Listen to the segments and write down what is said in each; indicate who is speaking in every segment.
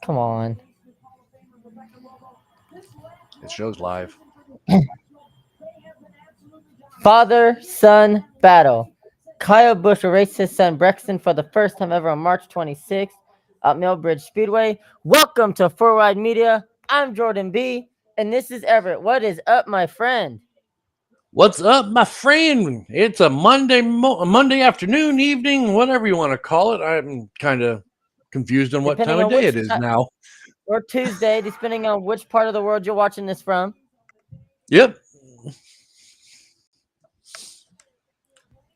Speaker 1: Come on.
Speaker 2: It shows live.
Speaker 1: Father-son battle. Kyle Busch will race his son Brexton for the first time ever on March 26th at Millbridge Speedway. Welcome to Full Ride Media. I'm Jordan B. And this is Everett. What is up, my friend?
Speaker 2: What's up, my friend? It's a Monday afternoon, evening, whatever you want to call it. I'm kind of confused on what time
Speaker 1: Depending
Speaker 2: of
Speaker 1: on
Speaker 2: day
Speaker 1: which
Speaker 2: it is now.
Speaker 1: or Tuesday, depending on which part of the world you're watching this from.
Speaker 2: Yep.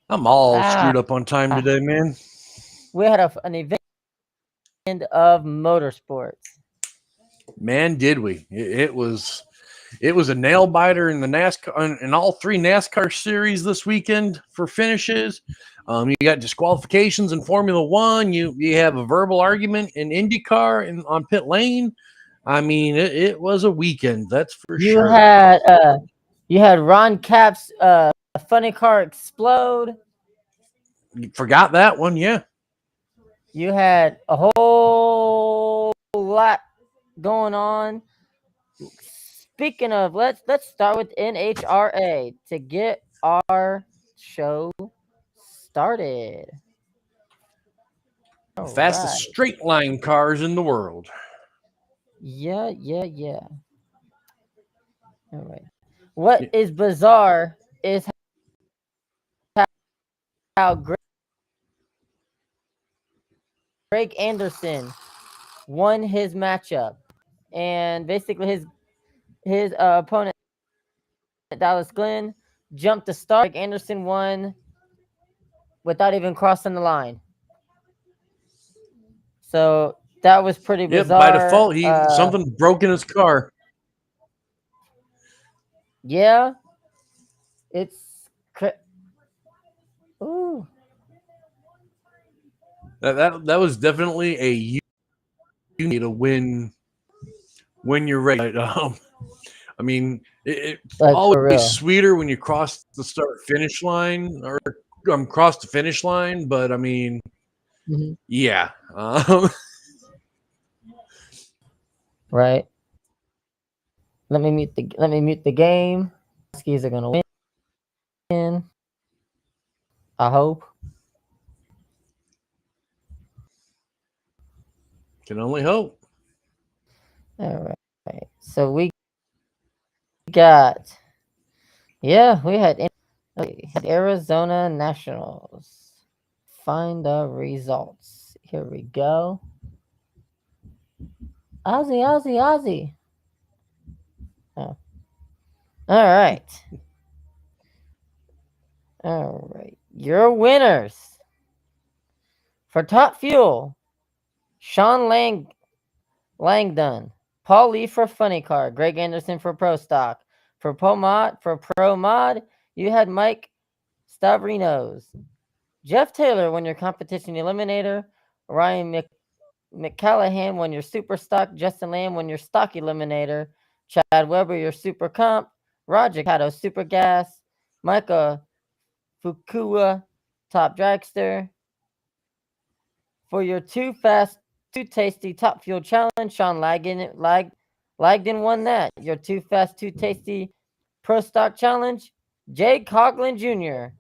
Speaker 2: I'm all
Speaker 1: Ah,
Speaker 2: screwed up on time today, man.
Speaker 1: we had an event of motorsports.
Speaker 2: Man, did we? It was a nail biter in the NASCAR in all three NASCAR series this weekend for finishes. You got disqualifications in Formula One. You have a verbal argument in IndyCar and on pit lane. I mean, it was a weekend, that's for
Speaker 1: You
Speaker 2: sure.
Speaker 1: had Ron Capps funny car explode.
Speaker 2: You forgot that one, yeah.
Speaker 1: You had a whole lot going on. Speaking of, let's start with NHRA to get our show started.
Speaker 2: The
Speaker 1: All
Speaker 2: fastest
Speaker 1: right.
Speaker 2: straight line cars in the world.
Speaker 1: Yeah. All right. What is bizarre is how Greg Anderson won his matchup, and basically his opponent Dallas Glenn jumped the start. Greg Anderson won without even crossing the line. So that was pretty
Speaker 2: Yep, by
Speaker 1: bizarre.
Speaker 2: default, something broke in his car.
Speaker 1: Yeah, it's ooh.
Speaker 2: That was definitely a you need to when you're ready. I mean, it's
Speaker 1: Like
Speaker 2: always
Speaker 1: for real.
Speaker 2: sweeter when you cross the start finish line or cross the finish line, but I mean, yeah.
Speaker 1: Right. Let me mute the game. Skis are gonna win. I hope.
Speaker 2: Can only hope.
Speaker 1: All right. So we got we had Arizona Nationals. Find the results. Here we go. Ozzy. Oh. All right. All right. Your winners for Top Fuel: Sean Langdon, Paul Lee for Funny Car, Greg Anderson for Pro Stock. For Pro Mod, you had Mike Stavrinos. Jeff Taylor won your competition eliminator. Ryan McCallahan won your super stock. Justin Lamb won your stock eliminator. Chad Weber your super comp. Roger Cato super gas. Micah Fukua top dragster. For your too fast, too tasty top fuel challenge, Sean Lagden won that. Your too fast, too tasty pro stock challenge, Jay Coughlin Jr.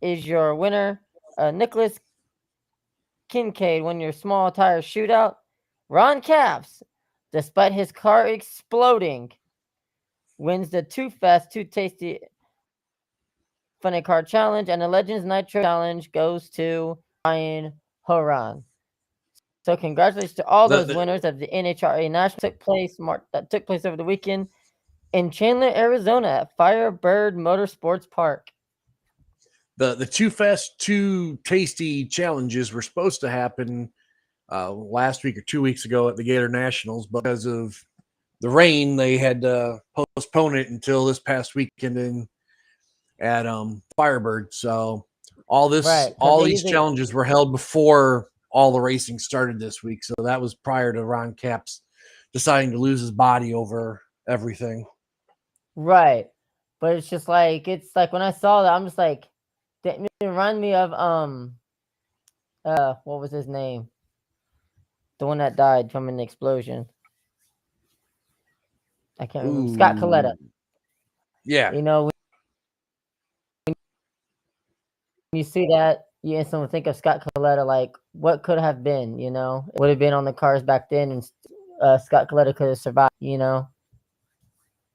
Speaker 1: is your winner. Nicholas Kincaid won your small tire shootout. Ron Capps, despite his car exploding, wins the too fast, too tasty funny car challenge, and the Legends Nitro challenge goes to Ryan Horan. So congratulations to all those winners of the NHRA National that took place over the weekend in Chandler, Arizona at Firebird Motorsports Park.
Speaker 2: The too fast, too tasty challenges were supposed to happen last week or 2 weeks ago at the Gator Nationals, but because of the rain, they had to postpone it until this past weekend at Firebird. So all these challenges were held before all the racing started this week. So that was prior to Ron Capps deciding to lose his body over everything.
Speaker 1: Right. But it's just like when I saw that, I'm just like, that reminded me of what was his name? The one that died from an explosion. I can't remember. Scott Coletta.
Speaker 2: Ooh, yeah.
Speaker 1: You know, when you see that, you instantly think of Scott Coletta. Like, what could have been? You know, it would have been on the cars back then, and Scott Coletta could have survived. You know,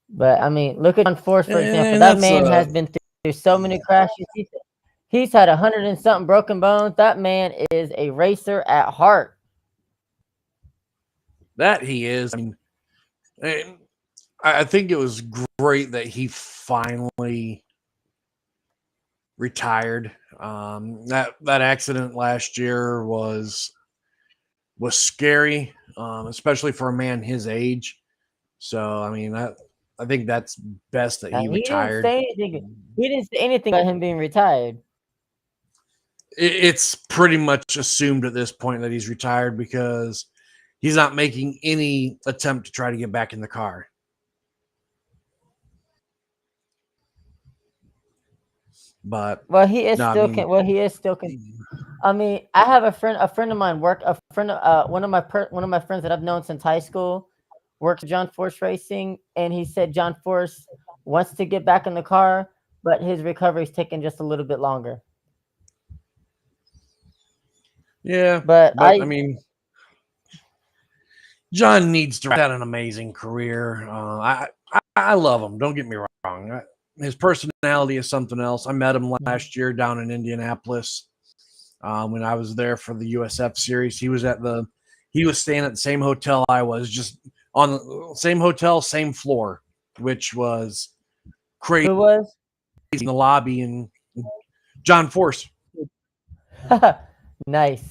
Speaker 1: but I mean, look at John Force for example.
Speaker 2: And
Speaker 1: That
Speaker 2: that's
Speaker 1: man has been through so many crashes. He's had 100 and something broken bones. That man is a racer at heart.
Speaker 2: that he is. I mean, and I think it was great that he finally retired. That accident last year was scary, especially for a man his age. So I mean, I think that's best that he
Speaker 1: He didn't
Speaker 2: retired.
Speaker 1: say anything. He didn't say anything about him being retired.
Speaker 2: It's pretty much assumed at this point that he's retired because he's not making any attempt to try to get back in the car. But
Speaker 1: Well, he is
Speaker 2: no, I
Speaker 1: still
Speaker 2: mean,
Speaker 1: can. Well, he is still can. I mean, I have a friend. A friend of mine one of my friends that I've known since high school works at John Force Racing, and he said John Force wants to get back in the car, but his recovery's taking just a little bit longer.
Speaker 2: yeah,
Speaker 1: But
Speaker 2: but I mean, John needs to have an amazing career. I love him. Don't get me wrong. His personality is something else. I met him last year down in Indianapolis when I was there for the USF series. He was staying at the same hotel I was, just on the same hotel, same floor, which was crazy.
Speaker 1: who was?
Speaker 2: In the lobby, and John Force.
Speaker 1: Nice.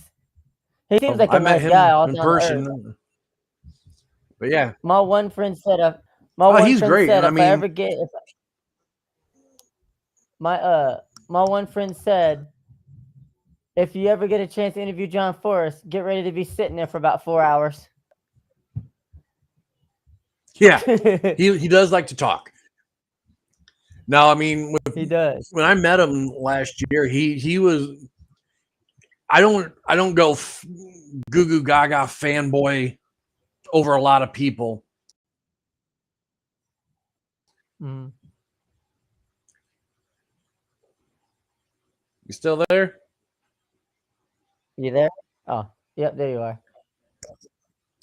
Speaker 1: He seems like
Speaker 2: I
Speaker 1: a
Speaker 2: met
Speaker 1: nice guy,
Speaker 2: him
Speaker 1: all
Speaker 2: in
Speaker 1: down to earth.
Speaker 2: person. But yeah,
Speaker 1: My one friend said, my
Speaker 2: oh,
Speaker 1: one
Speaker 2: he's
Speaker 1: friend
Speaker 2: great.
Speaker 1: said,
Speaker 2: I
Speaker 1: if I
Speaker 2: mean,
Speaker 1: ever get, if my my one friend said, if you ever get a chance to interview John Forrest, get ready to be sitting there for about 4 hours.
Speaker 2: yeah, he does like to talk. Now, I mean,
Speaker 1: He does.
Speaker 2: when I met him last year, he was. I don't go goo goo gaga fanboy over a lot of people.
Speaker 1: Mm.
Speaker 2: You still there?
Speaker 1: You there? Oh, yep, there you are.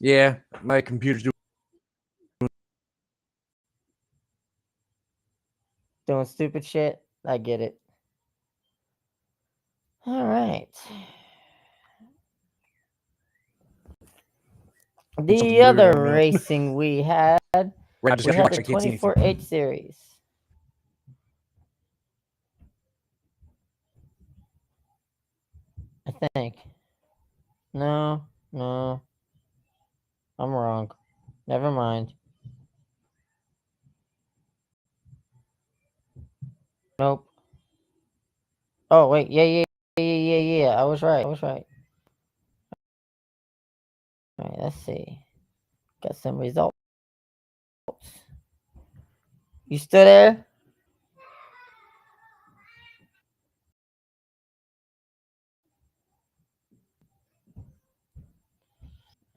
Speaker 2: Yeah, my computer's doing.
Speaker 1: Doing stupid shit. I get it. All right.
Speaker 2: Something
Speaker 1: The
Speaker 2: weird
Speaker 1: other
Speaker 2: right now.
Speaker 1: racing we had
Speaker 2: Right, I just
Speaker 1: the
Speaker 2: got I can't see anything.
Speaker 1: 24H series. I think. No, no, I'm wrong. Never mind. Nope. Oh wait, yeah. I was right. All right, let's see. Got some results. You still there?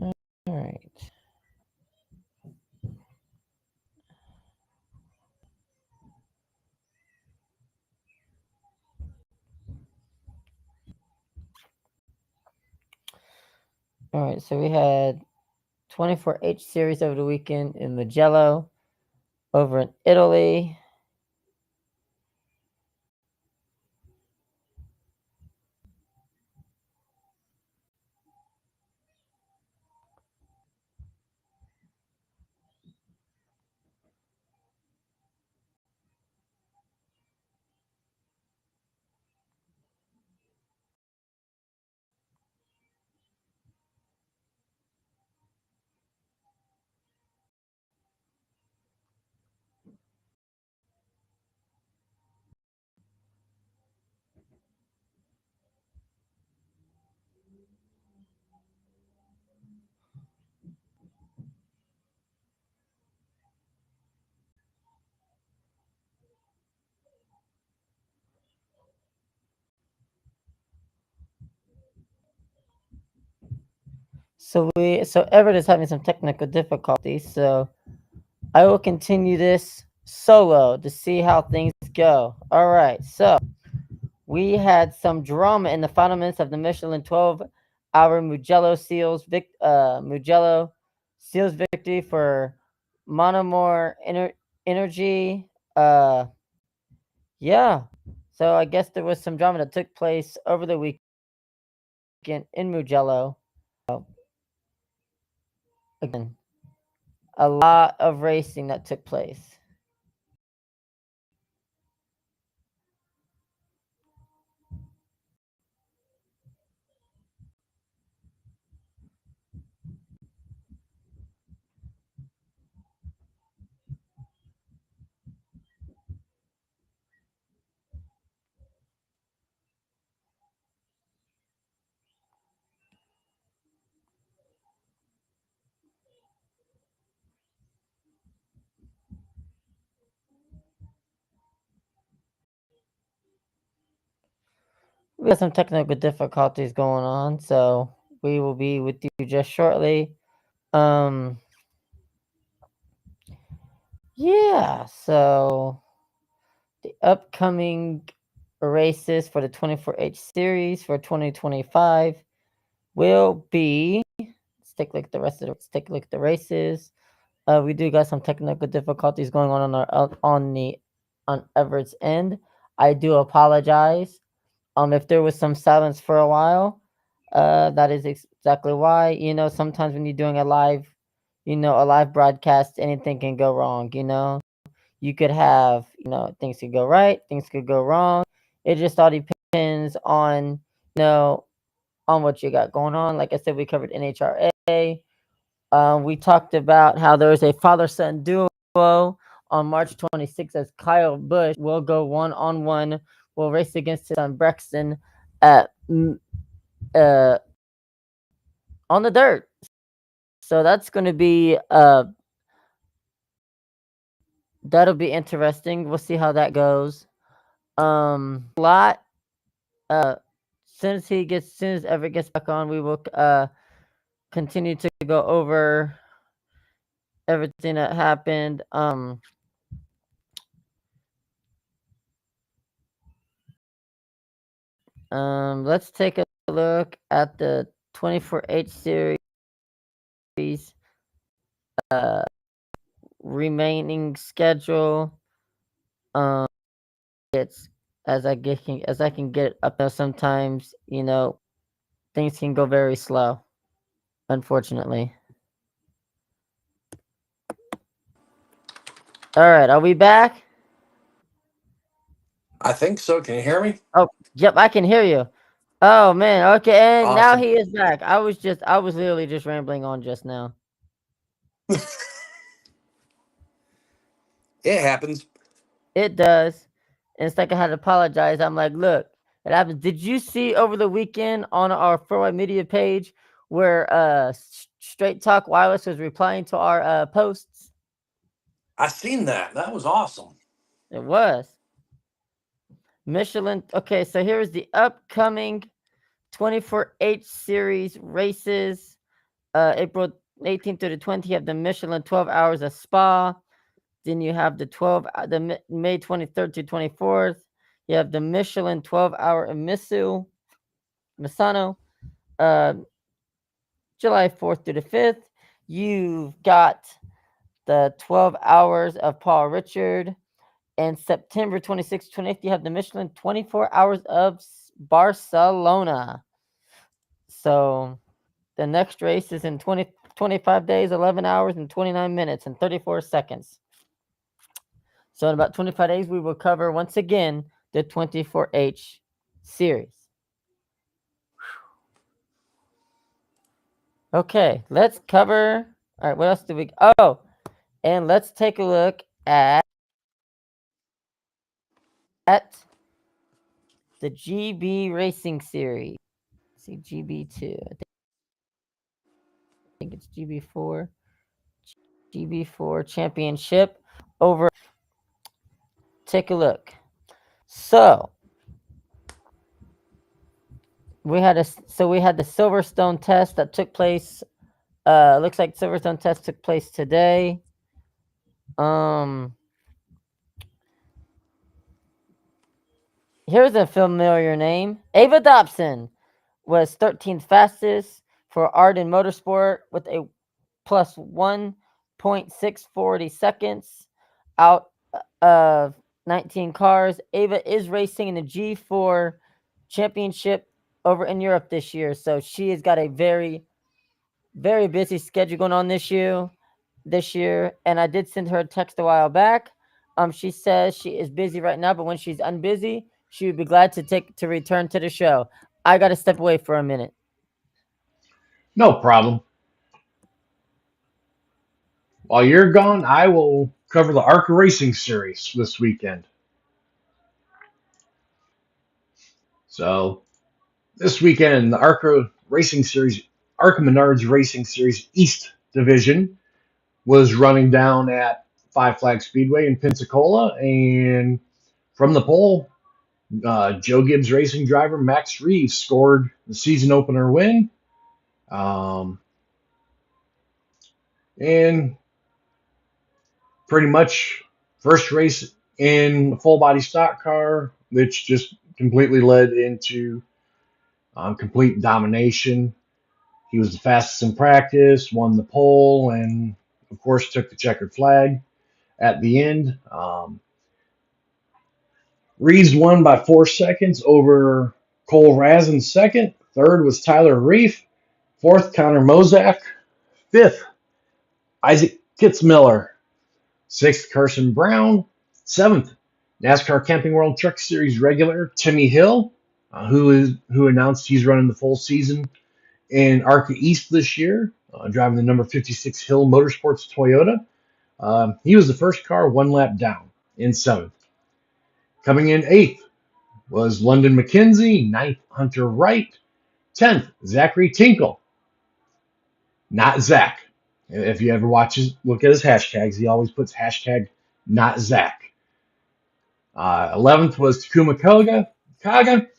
Speaker 1: All right. All right. So we had 24H series over the weekend in Mugello, over in Italy. So Everett is having some technical difficulties, so I will continue this solo to see how things go. All right, so we had some drama in the final minutes of the Michelin 12-hour Mugello Seals victory for Monomore Energy. Yeah. So I guess there was some drama that took place over the weekend in Mugello. Again, a lot of racing that took place. We have some technical difficulties going on, so we will be with you just shortly. Yeah, so the upcoming races for the 24H series for 2025 will be, let's take a look at the races. We do got some technical difficulties going on Everett's end. I do apologize. If there was some silence for a while, that is exactly why. Sometimes when you're doing a live broadcast, anything can go wrong. You could have, things could go right, things could go wrong. It just all depends on, on what you got going on. Like I said, we covered NHRA. We talked about how there is a father-son duo on March 26th as Kyle Busch will go one-on-one, will race against his son Brexton at on the dirt. So that's going to be that'll be interesting. We'll see how that goes. A lot. Soon as Everett gets back on, we will continue to go over everything that happened. Let's take a look at the 24H series remaining schedule. It's as I can get up there. Sometimes things can go very slow, unfortunately. All right, are we back?
Speaker 2: I think so. Can you hear me?
Speaker 1: Oh, yep, I can hear you. Oh man, okay, and now
Speaker 2: Awesome.
Speaker 1: he is back. I was literally just rambling on just now.
Speaker 2: It happens.
Speaker 1: It does. And it's like I had to apologize. I'm like, look, it happens. Did you see over the weekend on our 4Y Media page where Straight Talk Wireless was replying to our posts?
Speaker 2: I seen that. That was awesome.
Speaker 1: It was. Michelin. Okay, so here's the upcoming 24H series races. April 18th to the 20th, you have the Michelin 12 Hours of Spa. Then you have the May 23rd to 24th. You have the Michelin 12-hour Misano, July 4th to the 5th. You've got the 12 hours of Paul Richard. And September 26th, 28th, you have the Michelin 24 hours of Barcelona. So the next race is in 25 days, 11 hours, and 29 minutes, and 34 seconds. So in about 25 days, we will cover once again the 24H series. Okay, let's cover. All right, what else do we? Oh, and let's take a look at the GB Racing Series. Let's see, GB2. I think it's GB4. GB4 Championship over. Take a look. So we had the Silverstone test that took place Looks like Silverstone test took place today. Here's a familiar name. Ava Dobson was 13th fastest for Arden Motorsport with a plus 1.640 seconds out of 19 cars. Ava is racing in the G4 championship over in Europe this year, so she has got a very, very busy schedule going on this year. And I did send her a text a while back. She says she is busy right now, but when she's unbusy, she would be glad to return to the show. I got to step away for a minute.
Speaker 3: No problem. While you're gone, I will cover the ARCA Racing Series this weekend. So, this weekend, the ARCA Racing Series, ARCA Menards Racing Series East Division was running down at Five Flag Speedway in Pensacola. And from the pole, Joe Gibbs Racing driver Max Reeves scored the season opener win. And pretty much first race in a full body stock car, which just completely led into complete domination. He was the fastest in practice, won the pole, and of course took the checkered flag at the end. Reeves won by 4 seconds over Cole Razin second. Third was Tyler Reef. Fourth, Connor Mozak. Fifth, Isaac Kitzmiller. Sixth, Carson Brown. Seventh, NASCAR Camping World Truck Series regular Timmy Hill, who announced he's running the full season in ARCA East this year, driving the number 56 Hill Motorsports Toyota. He was the first car one lap down in seventh. Coming in eighth was London McKenzie. Ninth, Hunter Wright. 10th, Zachary Tinkle. Not Zach. If you ever look at his hashtags, he always puts hashtag not Zach. 11th was Takuma Kaga. 12th,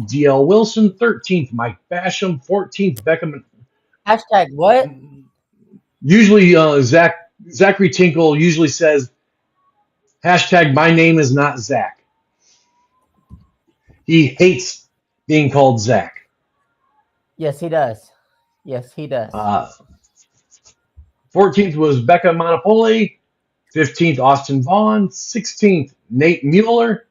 Speaker 3: DL Wilson. 13th, Mike Basham. 14th, Beckham.
Speaker 1: Hashtag what?
Speaker 3: Usually, Zachary Tinkle usually says hashtag my name is not Zach. He hates being called Zach.
Speaker 1: Yes, he does.
Speaker 3: 14th was Becca Monopoli. 15th, Austin Vaughn. 16th, Nate Mueller,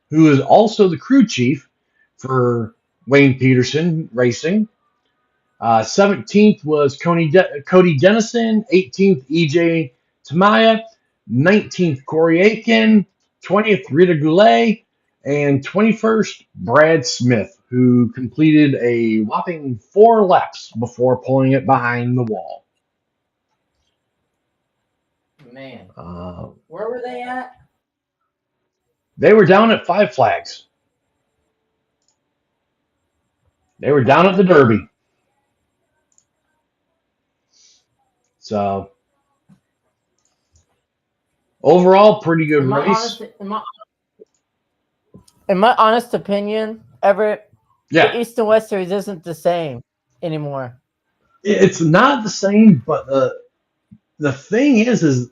Speaker 3: who is also the crew chief for Wayne Peterson Racing. 17th was Cody Dennison. 18th, EJ Tamaya. 19th, Corey Aiken. 20th, Rita Goulet. And 21st, Brad Smith, who completed a whopping 4 laps before pulling it behind the wall.
Speaker 1: Man. Where were they at?
Speaker 3: They were down at Five Flags. They were down at the Derby. So, overall, pretty good race.
Speaker 1: In my honest opinion, Everett, the East and West Series isn't the same anymore.
Speaker 3: It's not the same, but the thing is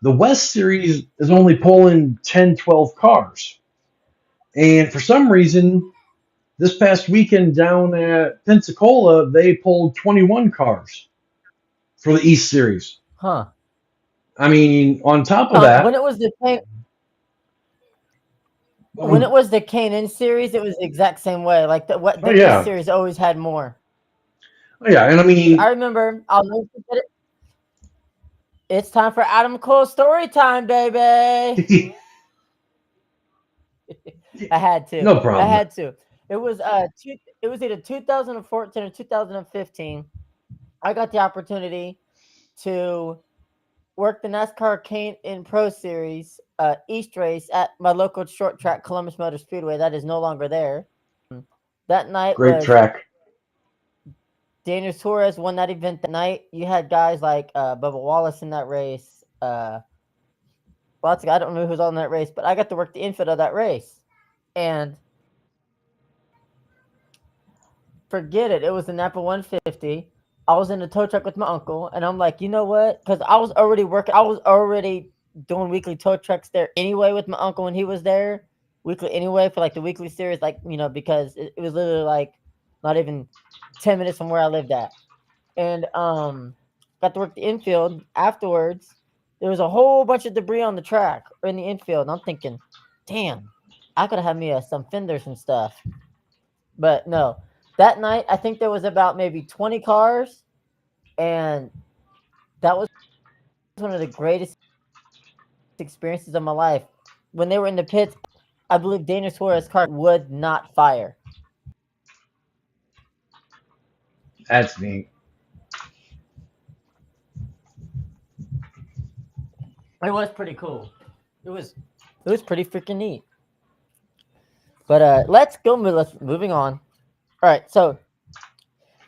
Speaker 3: the West Series is only pulling 10, 12 cars. And for some reason, this past weekend down at Pensacola, they pulled 21 cars for the East Series.
Speaker 1: Huh.
Speaker 3: I mean, on top of that,
Speaker 1: when it was the K&N series, it was the exact same way. Like the East series always had more.
Speaker 3: Oh, yeah, and I mean,
Speaker 1: I remember. It's time for Adam Cole story time, baby. I had to.
Speaker 3: No problem.
Speaker 1: I had to. It was either 2014 or 2015. I got the opportunity to work the NASCAR K&N Pro Series East race at my local short track, Columbus Motor Speedway. That is no longer there. That night,
Speaker 3: great track.
Speaker 1: Daniel Suarez won that event that night. You had guys like Bubba Wallace in that race. Lots of guys. I don't know who was on that race, but I got to work the infield of that race. And forget it. It was the Napa 150. I was in the tow truck with my uncle, and I'm like, you know what? Because I was already working. I was already doing weekly tow trucks there anyway with my uncle when he was there weekly anyway for like the weekly series, like because it was literally like not even 10 minutes from where I lived at, and got to work the infield afterwards. There was a whole bunch of debris on the track or in the infield, and I'm thinking, damn, I could have had me some fenders and stuff, but no. That night, I think there was about maybe 20 cars, and that was one of the greatest experiences of my life. When they were in the pits, I believe Daniel Suarez's car would not fire.
Speaker 3: That's neat.
Speaker 1: It was pretty cool. It was pretty freaking neat. But let's go. Moving on. All right, so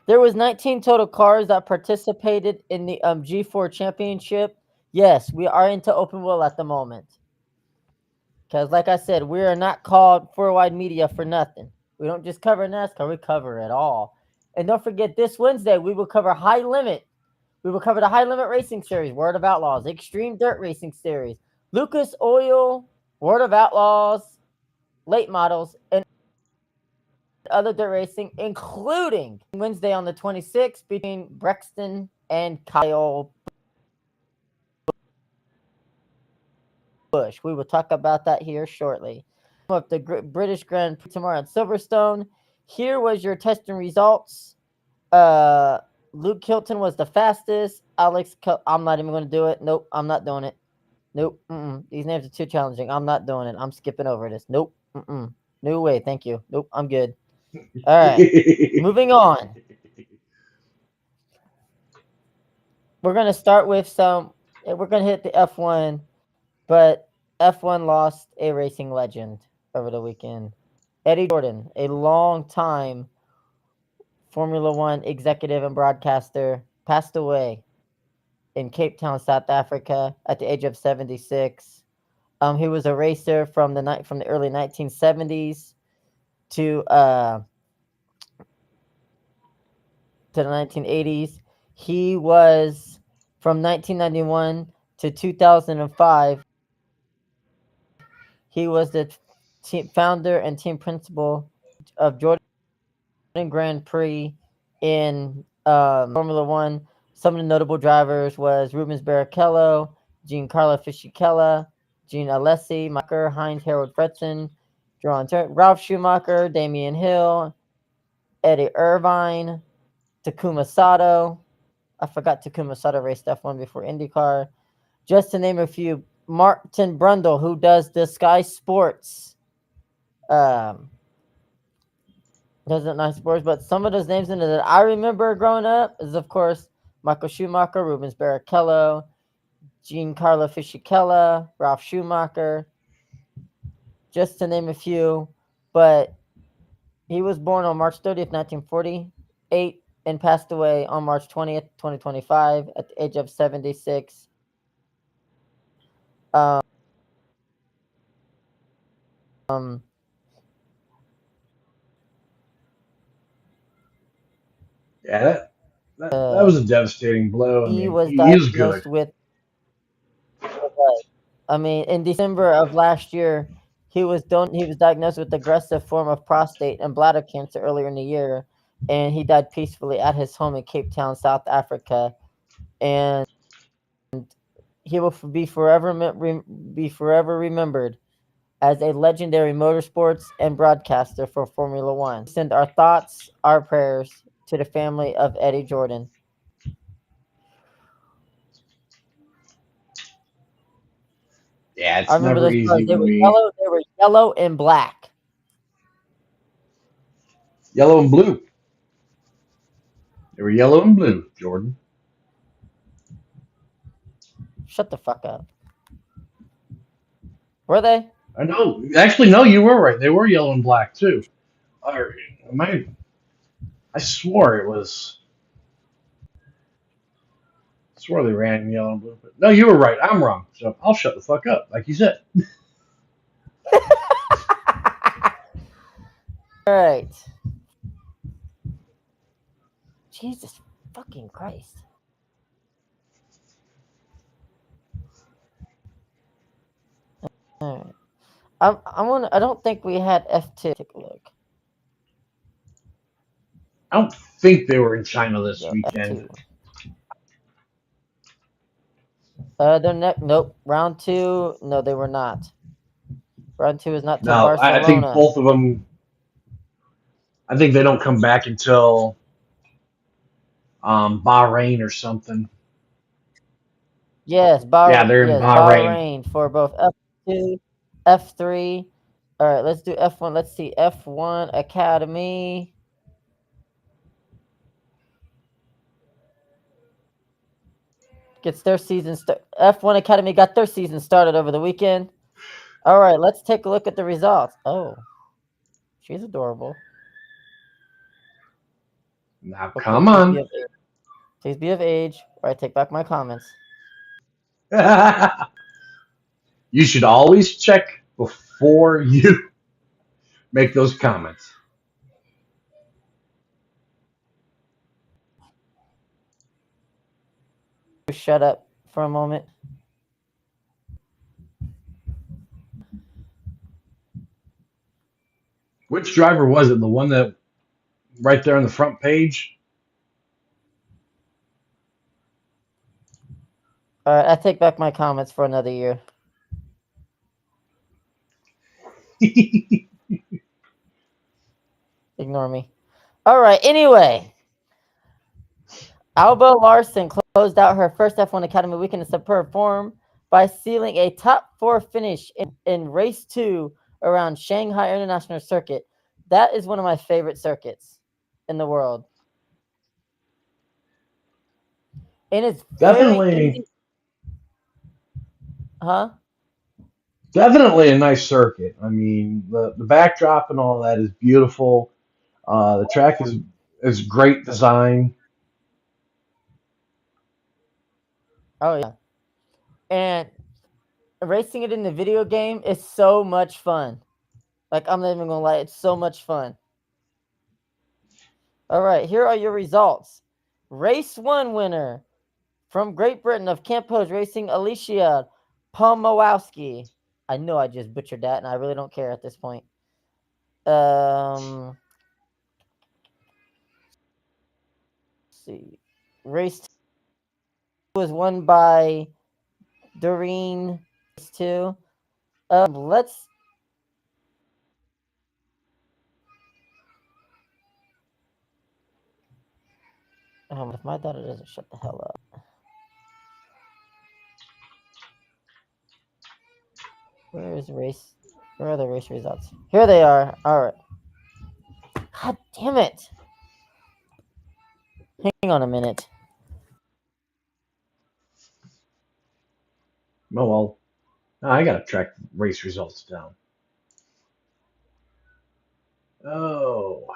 Speaker 1: there was 19 total cars that participated in the G4 Championship. Yes, we are into open wheel at the moment. Because, like I said, we are not called Four Wide Media for nothing. We don't just cover NASCAR, we cover it all. And don't forget, this Wednesday, we will cover High Limit. We will cover the High Limit Racing Series, World of Outlaws, Extreme Dirt Racing Series, Lucas Oil, World of Outlaws, Late Models, and other dirt racing, including Wednesday on the 26th between Brexton and Kyle Busch. We will talk about that here shortly. Of the British Grand Prix tomorrow at Silverstone. Here was your testing results. Luke Hilton was the fastest. I'm not even going to do it. Nope, I'm not doing it. Nope. These names are too challenging. I'm not doing it. I'm skipping over this. Nope. No way. Thank you. Nope. I'm good. All right. Moving on. We're going to start with we're going to hit the F1, but F1 lost a racing legend over the weekend. Eddie Jordan, a long-time Formula One executive and broadcaster, passed away in Cape Town, South Africa at the age of 76. He was a racer from the early 1970s to the 1980s. He was from 1991 to 2005. He was the founder and team principal of Jordan Grand Prix in Formula One. Some of the notable drivers was Rubens Barrichello, Giancarlo Fisichella, Gene Alesi, Macker, Heinz Harold Fretson, Ralph Schumacher, Damian Hill, Eddie Irvine, Takuma Sato. I forgot Takuma Sato raced F1 before IndyCar. Just to name a few. Martin Brundle, who does the Sky Sports. Doesn't Nice Sports, but some of those names in it that I remember growing up is, of course, Michael Schumacher, Rubens Barrichello, Giancarlo Fisichella, Ralph Schumacher, just to name a few. But he was born on March 30th, 1948, and passed away on March 20th, 2025, at the age of 76.
Speaker 3: Yeah, that was a devastating blow. I
Speaker 1: He
Speaker 3: mean,
Speaker 1: was
Speaker 3: he was good.
Speaker 1: diagnosed with. I mean, in December of last year, he was diagnosed with aggressive form of prostate and bladder cancer earlier in the year, and he died peacefully at his home in Cape Town, South Africa. And he will be forever remembered as a legendary motorsports and broadcaster for Formula One. Send our thoughts, our prayers to the family of Eddie Jordan.
Speaker 3: Yeah, it's
Speaker 1: I remember
Speaker 3: never
Speaker 1: those
Speaker 3: easy
Speaker 1: cars. They
Speaker 3: when
Speaker 1: were yellow and black.
Speaker 3: yellow and blue. They were yellow and blue, Jordan.
Speaker 1: Shut the fuck up. Were they?
Speaker 3: I know. Actually, no, you were right. They were yellow and black too. I swore it was. I swore they ran in yellow and blue. But no, you were right. I'm wrong. So I'll shut the fuck up, like you said.
Speaker 1: All right. Jesus Fucking Christ. All right. I don't think we had F2. Take a look.
Speaker 3: I don't think they were in China this
Speaker 1: Go
Speaker 3: weekend.
Speaker 1: F2. Nope. Round 2. No, they were not. Round 2 is not till
Speaker 3: No,
Speaker 1: Barcelona.
Speaker 3: I think both of them. I think they don't come back until Bahrain or something.
Speaker 1: Yes,
Speaker 3: Yeah, they're in
Speaker 1: Bahrain for both F2, F3. All right, let's do F1. Let's see. F1 Academy. Gets their season F1 Academy got their season started over the weekend. All right, let's take a look at the results. Oh, she's adorable.
Speaker 3: Now,
Speaker 1: Okay,
Speaker 3: come on.
Speaker 1: Please be of age, or I take back my comments.
Speaker 3: You should always check before you make those comments.
Speaker 1: Shut up for a moment.
Speaker 3: Which driver was it? The one that right there on the front page?
Speaker 1: All right, I take back my comments for another year. Ignore me. All right, anyway. Alba Larson closed out her first F1 Academy weekend in superb form by sealing a top 4 finish in race 2 around Shanghai International Circuit. That is one of my favorite circuits in the world. And it's
Speaker 3: Definitely,
Speaker 1: easy. Huh?
Speaker 3: definitely a nice circuit. I mean, the backdrop and all that is beautiful. The track is great design.
Speaker 1: Oh yeah. And racing it in the video game is so much fun. Like, I'm not even gonna lie, it's so much fun. All right, here are your results. Race 1 winner from Great Britain of Camp Pose Racing, Alicia Pomowski. I know I just butchered that, and I really don't care at this point. Let's see. Race 2 was won by Doreen. Race 2. Let's. If my daughter doesn't shut the hell up. Where is race? Where are the race results? Here they are. All right. God damn it. Hang on a minute.
Speaker 3: Oh well, I gotta track race results down. Oh,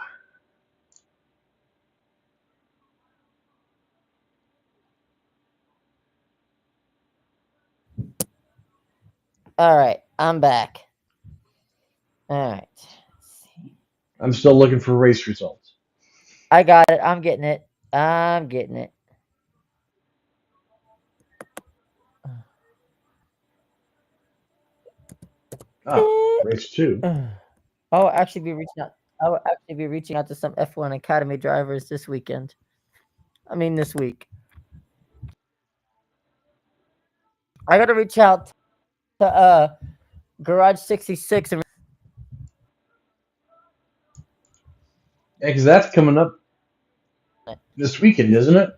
Speaker 1: All right. I'm back. All right. Let's see.
Speaker 3: I'm still looking for race results.
Speaker 1: I got it. I'm getting it. I'm getting it.
Speaker 3: Oh, race 2.
Speaker 1: I'll actually be reaching out. I will actually be reaching out to some F1 Academy drivers this weekend. I mean, this week. I got to reach out to Garage 66 and
Speaker 3: Yeah, because that's coming up this weekend, isn't it?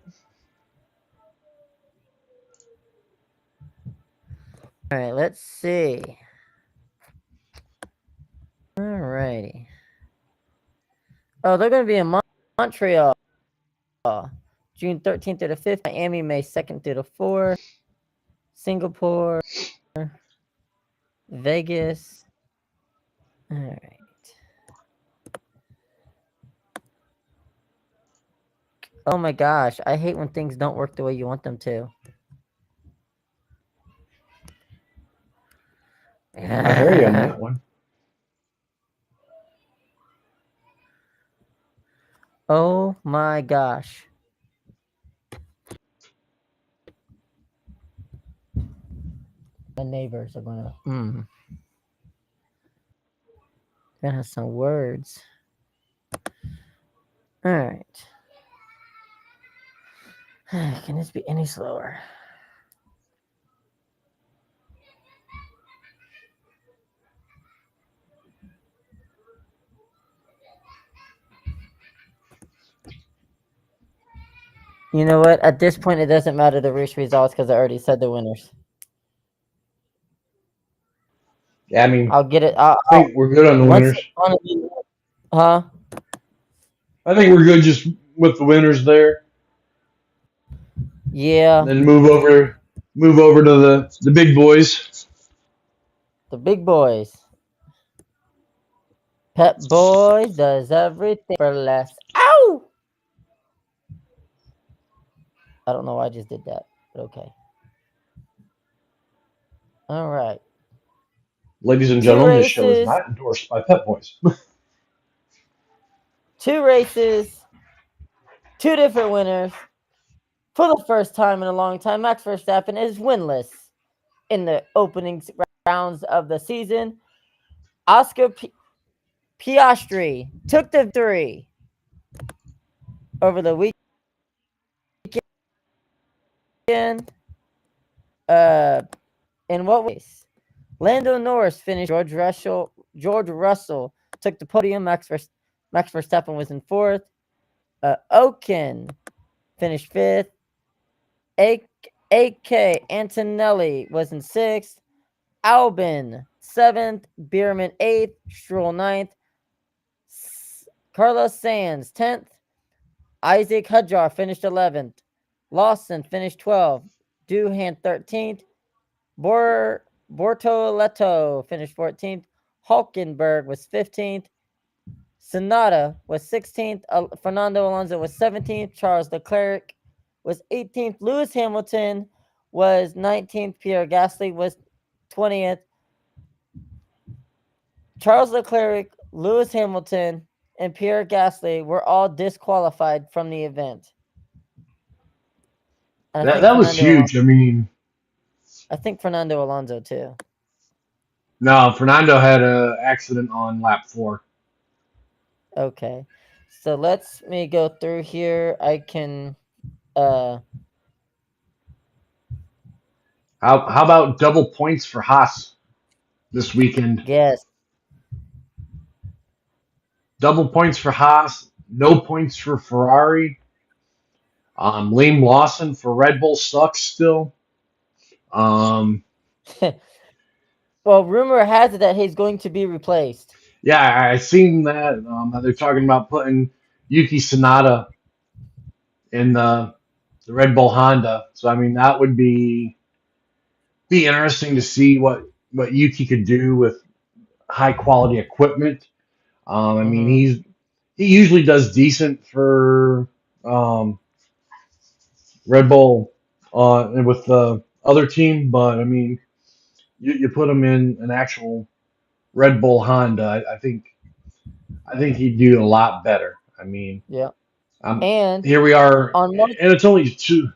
Speaker 1: all right, let's see. All righty. Oh, they're going to be in Montreal, June 13th through the 5th. Miami, May 2nd through the 4th. Singapore, Vegas. All right. Oh my gosh, I hate when things don't work the way you want them to.
Speaker 3: I hear you on that one.
Speaker 1: Oh my gosh. My neighbors are gonna gonna have some words. All right. Can this be any slower? You know what? At this point, it doesn't matter the race results because I already said the winners.
Speaker 3: Yeah, I mean,
Speaker 1: I'll get it.
Speaker 3: I think we're good on the
Speaker 1: once,
Speaker 3: winners.
Speaker 1: huh?
Speaker 3: I think we're good just with the winners there.
Speaker 1: Yeah.
Speaker 3: And then move over to the big boys.
Speaker 1: The big boys. Pep Boys does everything for less. Ow! I don't know why I just did that, but okay. All right.
Speaker 3: Ladies and
Speaker 1: 2
Speaker 3: gentlemen, this show is
Speaker 1: races.
Speaker 3: not endorsed by Pep Boys.
Speaker 1: 2 races. 2 different winners. For the first time in a long time, Max Verstappen is winless in the opening rounds of the season. Oscar Piastri took the 3 over the weekend. In what race? Lando Norris finished. George Russell took the podium. Max Verstappen was in 4th. Ocon finished 5th. A.K. Antonelli was in 6th. Albon 7th. Bierman 8th. Stroll 9th. Carlos Sainz 10th. Isaac Hadjar finished 11th. Lawson finished 12th. Doohan 13th. Bortoleto finished 14th. Hulkenberg was 15th. Sonata was 16th. Fernando Alonso was 17th. Charles Leclerc was 18th. Lewis Hamilton was 19th. Pierre Gasly was 20th. Charles Leclerc, Lewis Hamilton, and Pierre Gasly were all disqualified from the event.
Speaker 3: That was huge.
Speaker 1: I think Fernando Alonso too.
Speaker 3: No, Fernando had an accident on lap 4.
Speaker 1: Okay. So let's me go through here. I can
Speaker 3: How about double points for Haas this weekend?
Speaker 1: guess.
Speaker 3: Double points for Haas, no points for Ferrari. Liam Lawson for Red Bull sucks still.
Speaker 1: Well, rumor has it that he's going to be replaced.
Speaker 3: Yeah, I seen that. They're talking about putting Yuki Tsunoda in the Red Bull Honda. So I mean, that would be interesting to see what Yuki could do with high quality equipment. I mean, he usually does decent for Red Bull with the other team, but I mean, you put him in an actual Red Bull Honda, I think he'd do a lot better. I mean,
Speaker 1: yeah.
Speaker 3: And here we are, and it's only 2.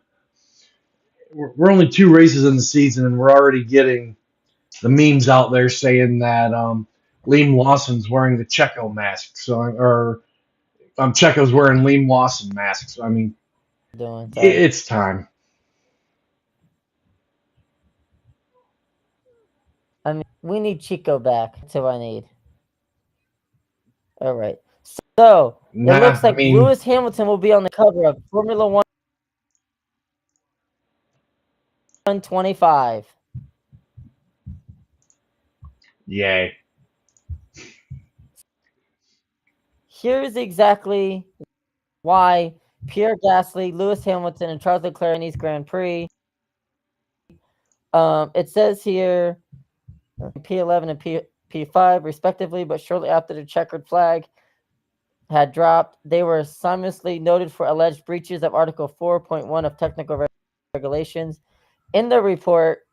Speaker 3: We're only 2 races in the season, and we're already getting the memes out there saying that Liam Lawson's wearing the Checo mask, Checo's wearing Liam Lawson mask. So I mean, it's time.
Speaker 1: I mean, we need Chico back. That's who I need. All right. So it looks like Lewis Hamilton will be on the cover of Formula 125.
Speaker 3: Yay.
Speaker 1: Here's exactly why Pierre Gasly, Lewis Hamilton, and Charles Leclerc in these Grand Prix. It says here P11 and P5 respectively, but shortly after the checkered flag had dropped, they were simultaneously noted for alleged breaches of Article 4.1 of technical regulations. In the report,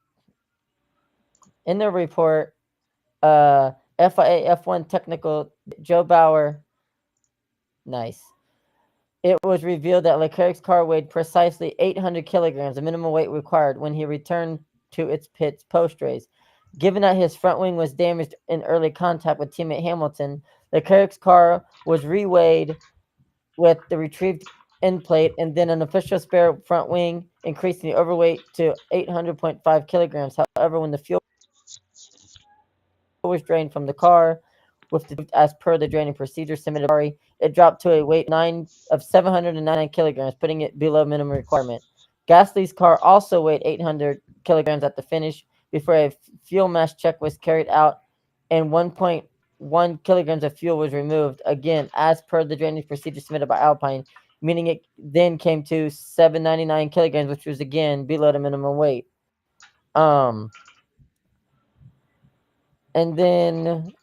Speaker 1: FIA F1 technical Joe Bauer. Nice. It was revealed that Leclerc's car weighed precisely 800 kilograms, the minimum weight required when he returned to its pits post-race. Given that his front wing was damaged in early contact with teammate Hamilton, Leclerc's car was reweighed with the retrieved end plate and then an official spare front wing, increasing the overweight to 800.5 kilograms. However, when the fuel was drained from the car, as per the draining procedure submitted by Ferrari, it dropped to a weight of 799 kilograms, putting it below minimum requirement. Gasly's car also weighed 800 kilograms at the finish before a fuel mass check was carried out and 1.1 kilograms of fuel was removed, again, as per the drainage procedure submitted by Alpine, meaning it then came to 799 kilograms, which was, again, below the minimum weight. And then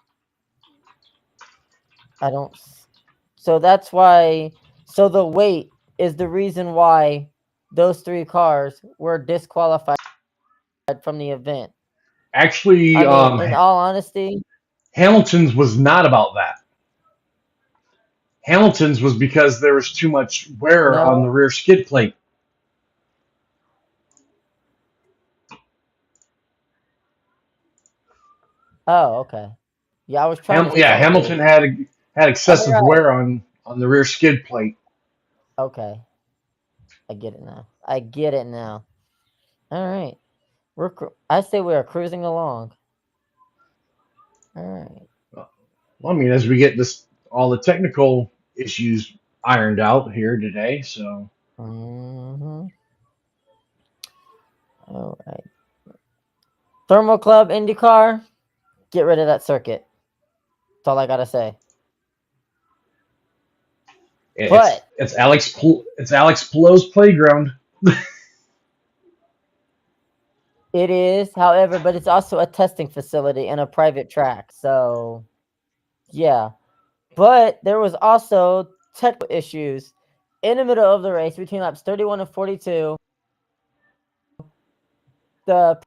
Speaker 1: so that's why, so the weight is the reason why those three cars were disqualified from the event.
Speaker 3: Actually,
Speaker 1: I mean, in all honesty,
Speaker 3: Hamilton's was not about that. Hamilton's was because there was too much wear on the rear skid plate.
Speaker 1: oh, okay. Yeah, I was trying to
Speaker 3: Hamilton had excessive wear on the rear skid plate.
Speaker 1: Okay. I get it now. All right. I say we are cruising along. All right.
Speaker 3: Well, I mean, as we get all the technical issues ironed out here today, so.
Speaker 1: Mm-hmm. All right. Thermal Club IndyCar, get rid of that circuit. That's all I gotta say.
Speaker 3: It's Alex Palou's playground.
Speaker 1: It is, however, but it's also a testing facility and a private track. So, yeah. But there was also technical issues in the middle of the race between laps 31 and 42. The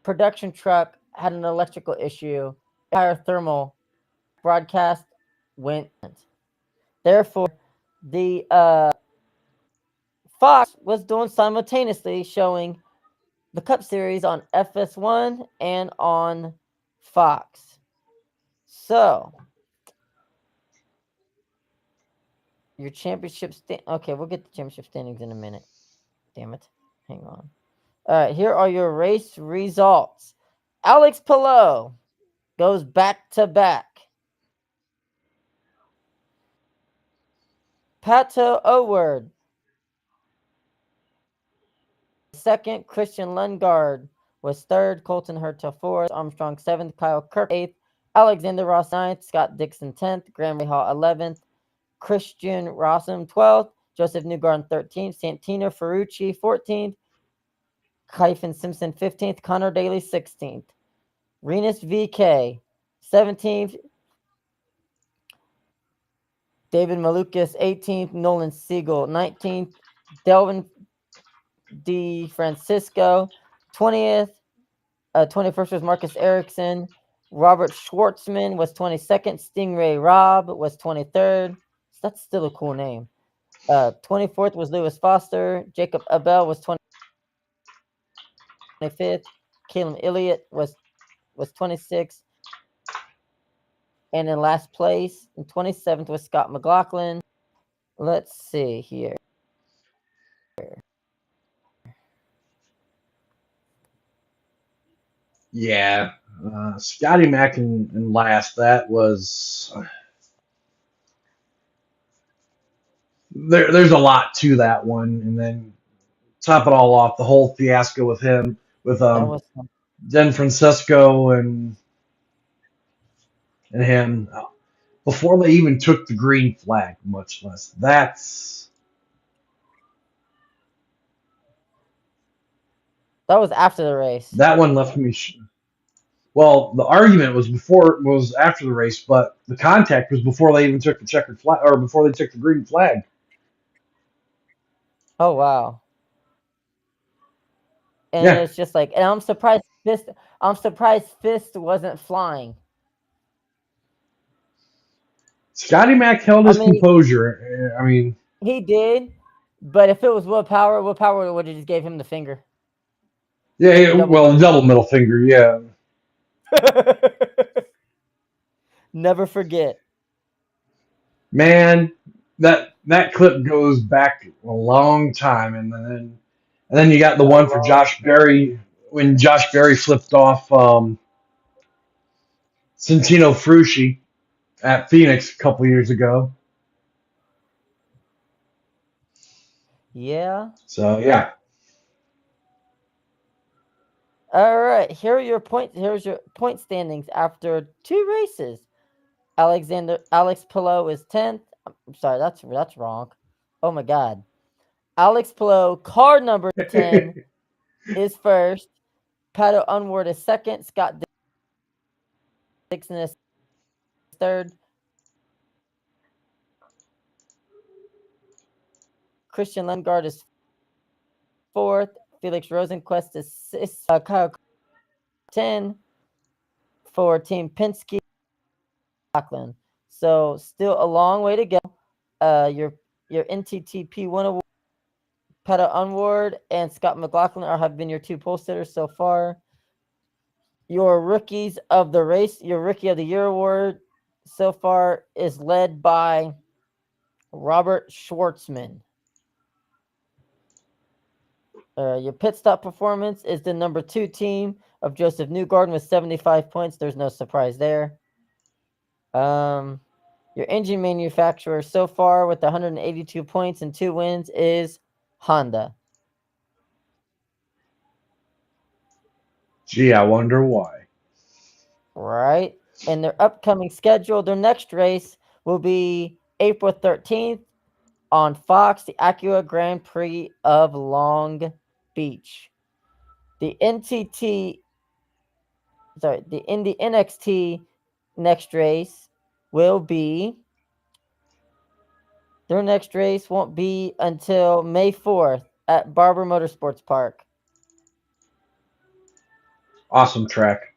Speaker 1: production truck had an electrical issue. Entire thermal broadcast went. Therefore, the Fox was doing simultaneously showing the Cup Series on FS1 and on Fox. So, your championship okay, we'll get the championship standings in a minute. Damn it. Hang on. All right, here are your race results. Alex Palou goes back to back. Pato O'Ward second. Christian Lundgaard was third. Colton Herta fourth. Armstrong seventh. Kyle Kirk eighth. Alexander Ross ninth. Scott Dixon 10th. Graham Rahal 11th. Christian Rossum 12th. Joseph Newgarden 13th. Santino Ferrucci 14th. Kyphon Simpson 15th. Connor Daly 16th. Renus VK 17th. David Malukas 18th. Nolan Siegel 19th. Delvin D. Francisco 20th. 21st was Marcus Erickson. Robert Schwartzman was 22nd. Stingray Robb was 23rd. That's still a cool name. 24th was Lewis Foster. Jacob Abel was 25th. Caleb Elliott was 26th. And in last place, in 27th, was Scott McLaughlin. Let's see here.
Speaker 3: Yeah, Scotty Mack in last. That was there's a lot to that one, and then top it all off, the whole fiasco with him, with Dan Francisco and him before they even took the green flag, much less that
Speaker 1: was after the race.
Speaker 3: That one left me. Well, the argument was after the race, but the contact was before they even took the checkered flag, or before they took the green flag.
Speaker 1: Oh wow! And it's just like, and I'm surprised Fist wasn't flying.
Speaker 3: Scotty Mack held his composure. I mean,
Speaker 1: he did, but if it was Will Power would have just gave him the finger.
Speaker 3: Yeah,
Speaker 1: Double
Speaker 3: well, double middle finger, yeah.
Speaker 1: Never forget.
Speaker 3: Man, that clip goes back a long time, and then you got the one for Josh Berry when Josh Berry flipped off Santino Frucci at Phoenix a couple years ago.
Speaker 1: Yeah.
Speaker 3: So yeah,
Speaker 1: All right. Here are your points. Here's your point standings after 2 races. Alex Pillow is 10th. I'm sorry, that's wrong. Oh my god. Alex Pillow, car number 10, is first. Pato Unward is second. Scott Dixon is third. Christian Lundgaard is fourth. Felix Rosenquist is Kyle 10 for Team Penske. So still a long way to go. Your NTTP 1 award, Pato Unward and Scott McLaughlin have been your 2 pole sitters so far. Your rookies of the race, your rookie of the year award so far is led by Robert Schwartzman. Your pit stop performance is the number 2 team of Joseph Newgarden with 75 points. There's no surprise there. Your engine manufacturer so far with 182 points and 2 wins is Honda.
Speaker 3: gee, I wonder why.
Speaker 1: Right. And their upcoming schedule, their next race will be April 13th on Fox, the Acura Grand Prix of Long Beach. The NXT next race will be, their next race won't be until May 4th at Barber Motorsports Park.
Speaker 3: Awesome track.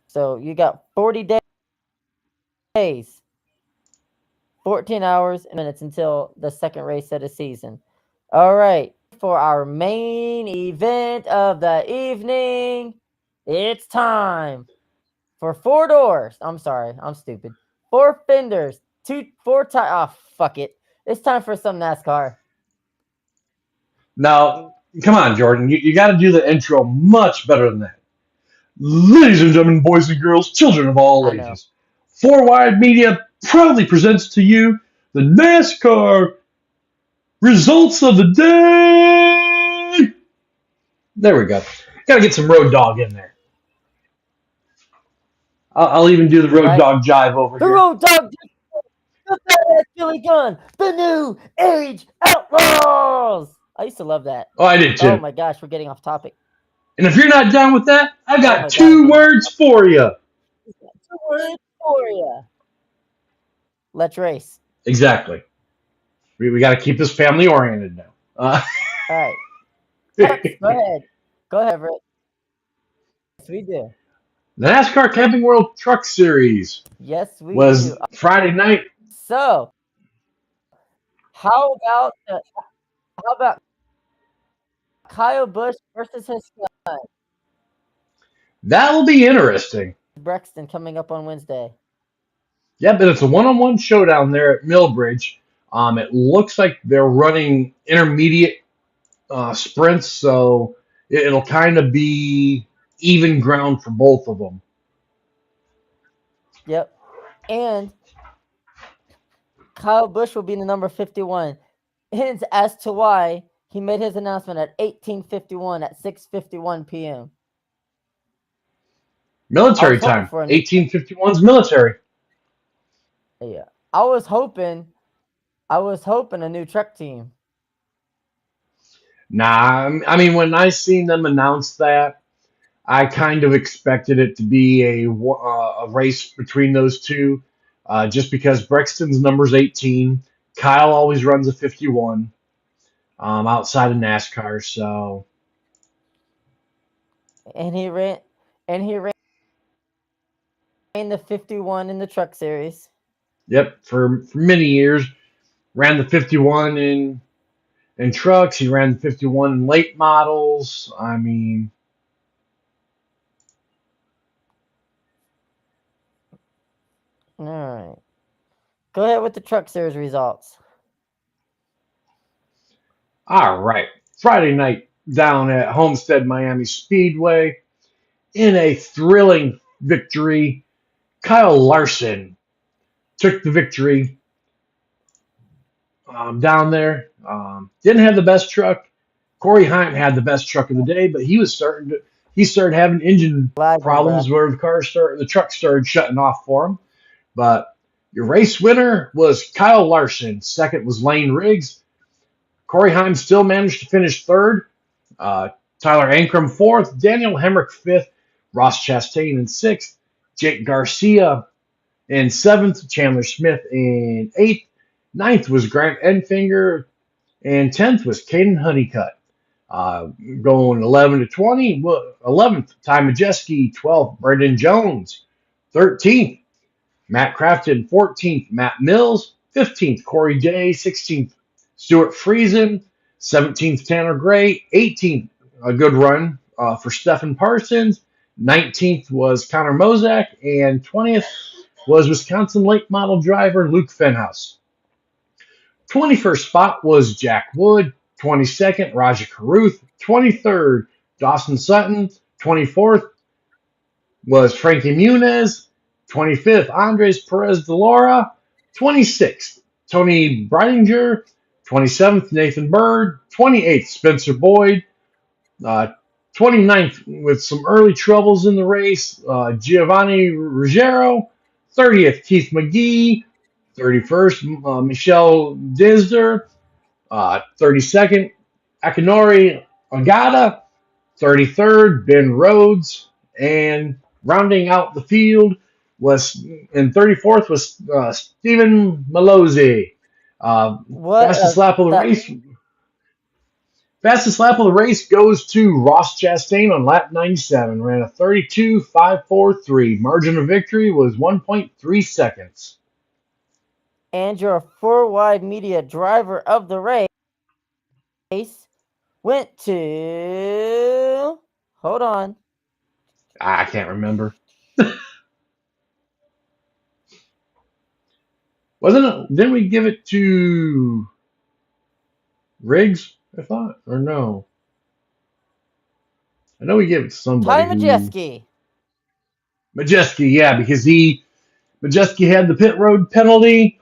Speaker 1: So you got 40 days, 14 hours and minutes until the second race of the season. All right, for our main event of the evening, it's time for 4 doors. I'm sorry, I'm stupid. 4 fenders, 4 tires. Oh, fuck it. It's time for some NASCAR.
Speaker 3: Now, come on, Jordan, you got to do the intro much better than that. Ladies and gentlemen, boys and girls, children of all
Speaker 1: I know.
Speaker 3: ages, 4Wired Media proudly presents to you the NASCAR results of the day. There we go. Got to get some Road Dog in there. I'll even do the Road
Speaker 1: Right.
Speaker 3: Dog jive over
Speaker 1: The
Speaker 3: here.
Speaker 1: Road Dog, the badass Billy Gunn, the new Age Outlaws. I used to love that.
Speaker 3: Oh, I did too.
Speaker 1: Oh my gosh, we're getting off topic.
Speaker 3: And if you're not down with that, I got
Speaker 1: Oh my
Speaker 3: 2
Speaker 1: God.
Speaker 3: words for you.
Speaker 1: Let's race.
Speaker 3: Exactly. We got to keep this family oriented now.
Speaker 1: All right. Trucks, go ahead. Go ahead, Everett. Yes, we do.
Speaker 3: The NASCAR Camping World Truck Series
Speaker 1: Yes, we
Speaker 3: was
Speaker 1: do.
Speaker 3: Friday night.
Speaker 1: So, how about Kyle Busch versus his son,
Speaker 3: That will be interesting.
Speaker 1: Brexton, coming up on Wednesday?
Speaker 3: Yeah, but it's a one-on-one showdown there at Millbridge. It looks like they're running intermediate sprints, so it'll kind of be even ground for both of them.
Speaker 1: Yep. And Kyle Busch will be in the number 51. Hints as to why he made his announcement at 18:51 at 6:51 p.m.
Speaker 3: Military time. 1851's military.
Speaker 1: Yeah. I was hoping a new truck team.
Speaker 3: Nah, I mean, when I seen them announce that, I kind of expected it to be a race between those two, just because Brexton's number's 18. Kyle always runs a 51 outside of NASCAR, so.
Speaker 1: And he ran the 51 in the truck series.
Speaker 3: Yep, for many years, ran the 51 in in trucks. He ran 51 in late models. I mean,
Speaker 1: All right. Go ahead with the Truck Series results.
Speaker 3: all right. Friday night down at Homestead Miami Speedway in a thrilling victory. Kyle Larson took the victory down there. Didn't have the best truck. Corey Hunt had the best truck of the day, but he started having engine
Speaker 1: Lagging,
Speaker 3: problems where the truck started shutting off for him. But your race winner was Kyle Larson. Second was Lane Riggs. Corey Heim still managed to finish third. Tyler Ankrum fourth. Daniel Hemrick fifth. Ross Chastain in sixth. Jake Garcia in seventh. Chandler Smith in eighth. Ninth was Grant Enfinger. And 10th was Caden Honeycutt. Going 11 to 20. 11th, Ty Majeski. 12th, Brendan Jones. 13th, Matt Crafton. 14th, Matt Mills. 15th, Corey Day. 16th, Stuart Friesen. 17th, Tanner Gray. 18th, a good run for Stephen Parsons. 19th was Connor Mozak. And 20th was Wisconsin late model driver Luke Fenhouse. 21st spot was Jack Wood. 22nd, Raja Caruth. 23rd, Dawson Sutton. 24th was Frankie Muniz. 25th, Andres Perez de Lara. 26th, Tony Breininger. 27th, Nathan Bird. 28th, Spencer Boyd. 29th, with some early troubles in the race, Giovanni Ruggiero. 30th, Keith McGee. 31st, Michelle Disder. 32nd, Akinori Agata. 33rd, Ben Rhodes. And rounding out the field and 34th was Stephen Malozzi. Fastest lap of the race. Fastest lap of the race goes to Ross Chastain on lap 97. Ran a 32.543. Margin of victory was 1.3 seconds.
Speaker 1: And your 4Wide Media driver of the race went to... Hold on.
Speaker 3: I can't remember. Didn't we give it to Riggs, I thought? Or no? I know we gave it to somebody.
Speaker 1: Ty Majeski.
Speaker 3: Majeski, yeah, because Majeski had the pit road penalty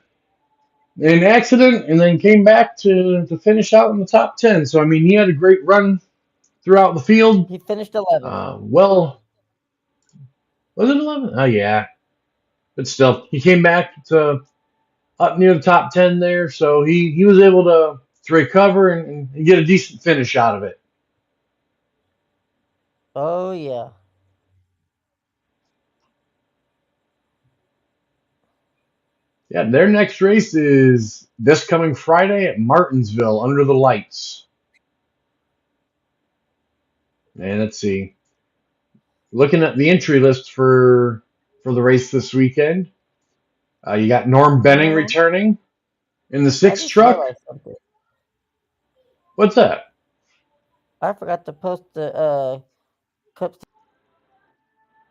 Speaker 3: in an accident and then came back to finish out in the top 10. So, I mean, he had a great run throughout the field.
Speaker 1: He finished 11th.
Speaker 3: Was it 11? Oh, yeah. But still, he came back to up near the top 10 there. So he was able to recover and get a decent finish out of it.
Speaker 1: Oh, yeah.
Speaker 3: Yeah, their next race is this coming Friday at Martinsville under the lights. And let's see. Looking at the entry list for the race this weekend, you got Norm Benning returning in the 6 truck. What's that?
Speaker 1: I forgot to post the Cup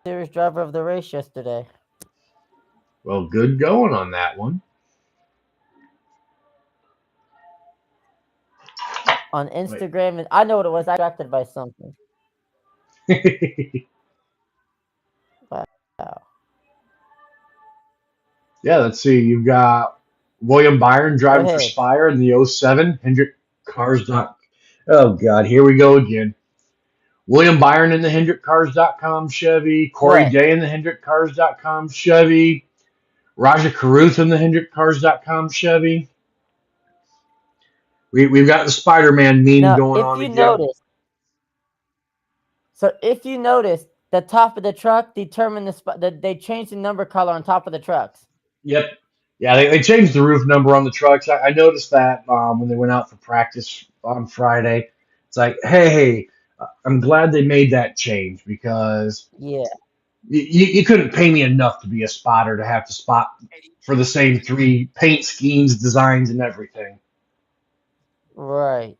Speaker 1: Series driver of the race yesterday.
Speaker 3: Well, good going on that one.
Speaker 1: On Instagram, and I know what it was. I got distracted by something. Wow.
Speaker 3: Yeah, let's see. You've got William Byron driving for Spire in the 07 Hendrick Cars. Oh, God, here we go again. William Byron in the HendrickCars.com Chevy. Corey Day in the HendrickCars.com Chevy. Raja Caruth in the HendrickCars.com Chevy. We've got the Spider-Man meme going on again.
Speaker 1: If you notice, the top of the truck determined they changed the number color on top of the trucks.
Speaker 3: Yep. Yeah, they changed the roof number on the trucks. I noticed that when they went out for practice on Friday. It's like, hey, I'm glad they made that change because you couldn't pay me enough to be a spotter to have to spot for the same 3 paint schemes, designs, and everything.
Speaker 1: Right.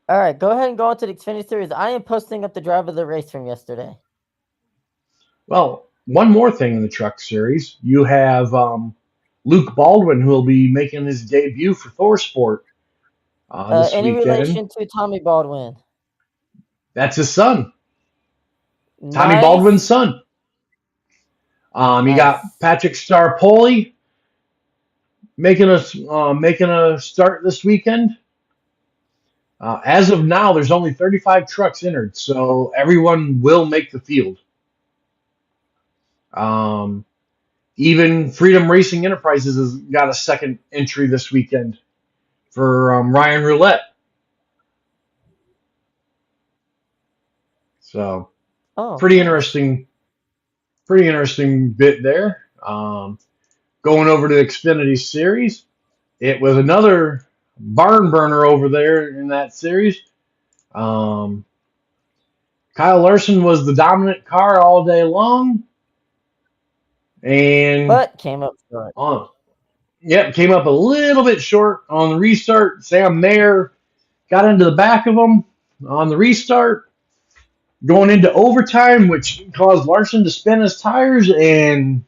Speaker 1: All right, go ahead and go on to the Xfinity Series. I am posting up the driver of the race from yesterday.
Speaker 3: Well, one more thing in the Truck Series. You have Luke Baldwin, who will be making his debut for Thor Sport this
Speaker 1: Any
Speaker 3: weekend.
Speaker 1: relation to Tommy Baldwin?
Speaker 3: That's his son, Tommy Baldwin's
Speaker 1: Nice.
Speaker 3: son. You got
Speaker 1: Nice.
Speaker 3: Patrick Starpoli making a start this weekend. As of now, there's only 35 trucks entered, so everyone will make the field. Even Freedom Racing Enterprises has got a second entry this weekend for Ryan Roulette. So
Speaker 1: Oh,
Speaker 3: pretty
Speaker 1: nice.
Speaker 3: interesting bit there. Going over to the Xfinity Series, it was another barn burner over there in that series. Kyle Larson was the dominant car all day long, and
Speaker 1: But came up short.
Speaker 3: came up a little bit short on the restart. Sam Mayer got into the back of him on the restart, going into overtime, which caused Larson to spin his tires and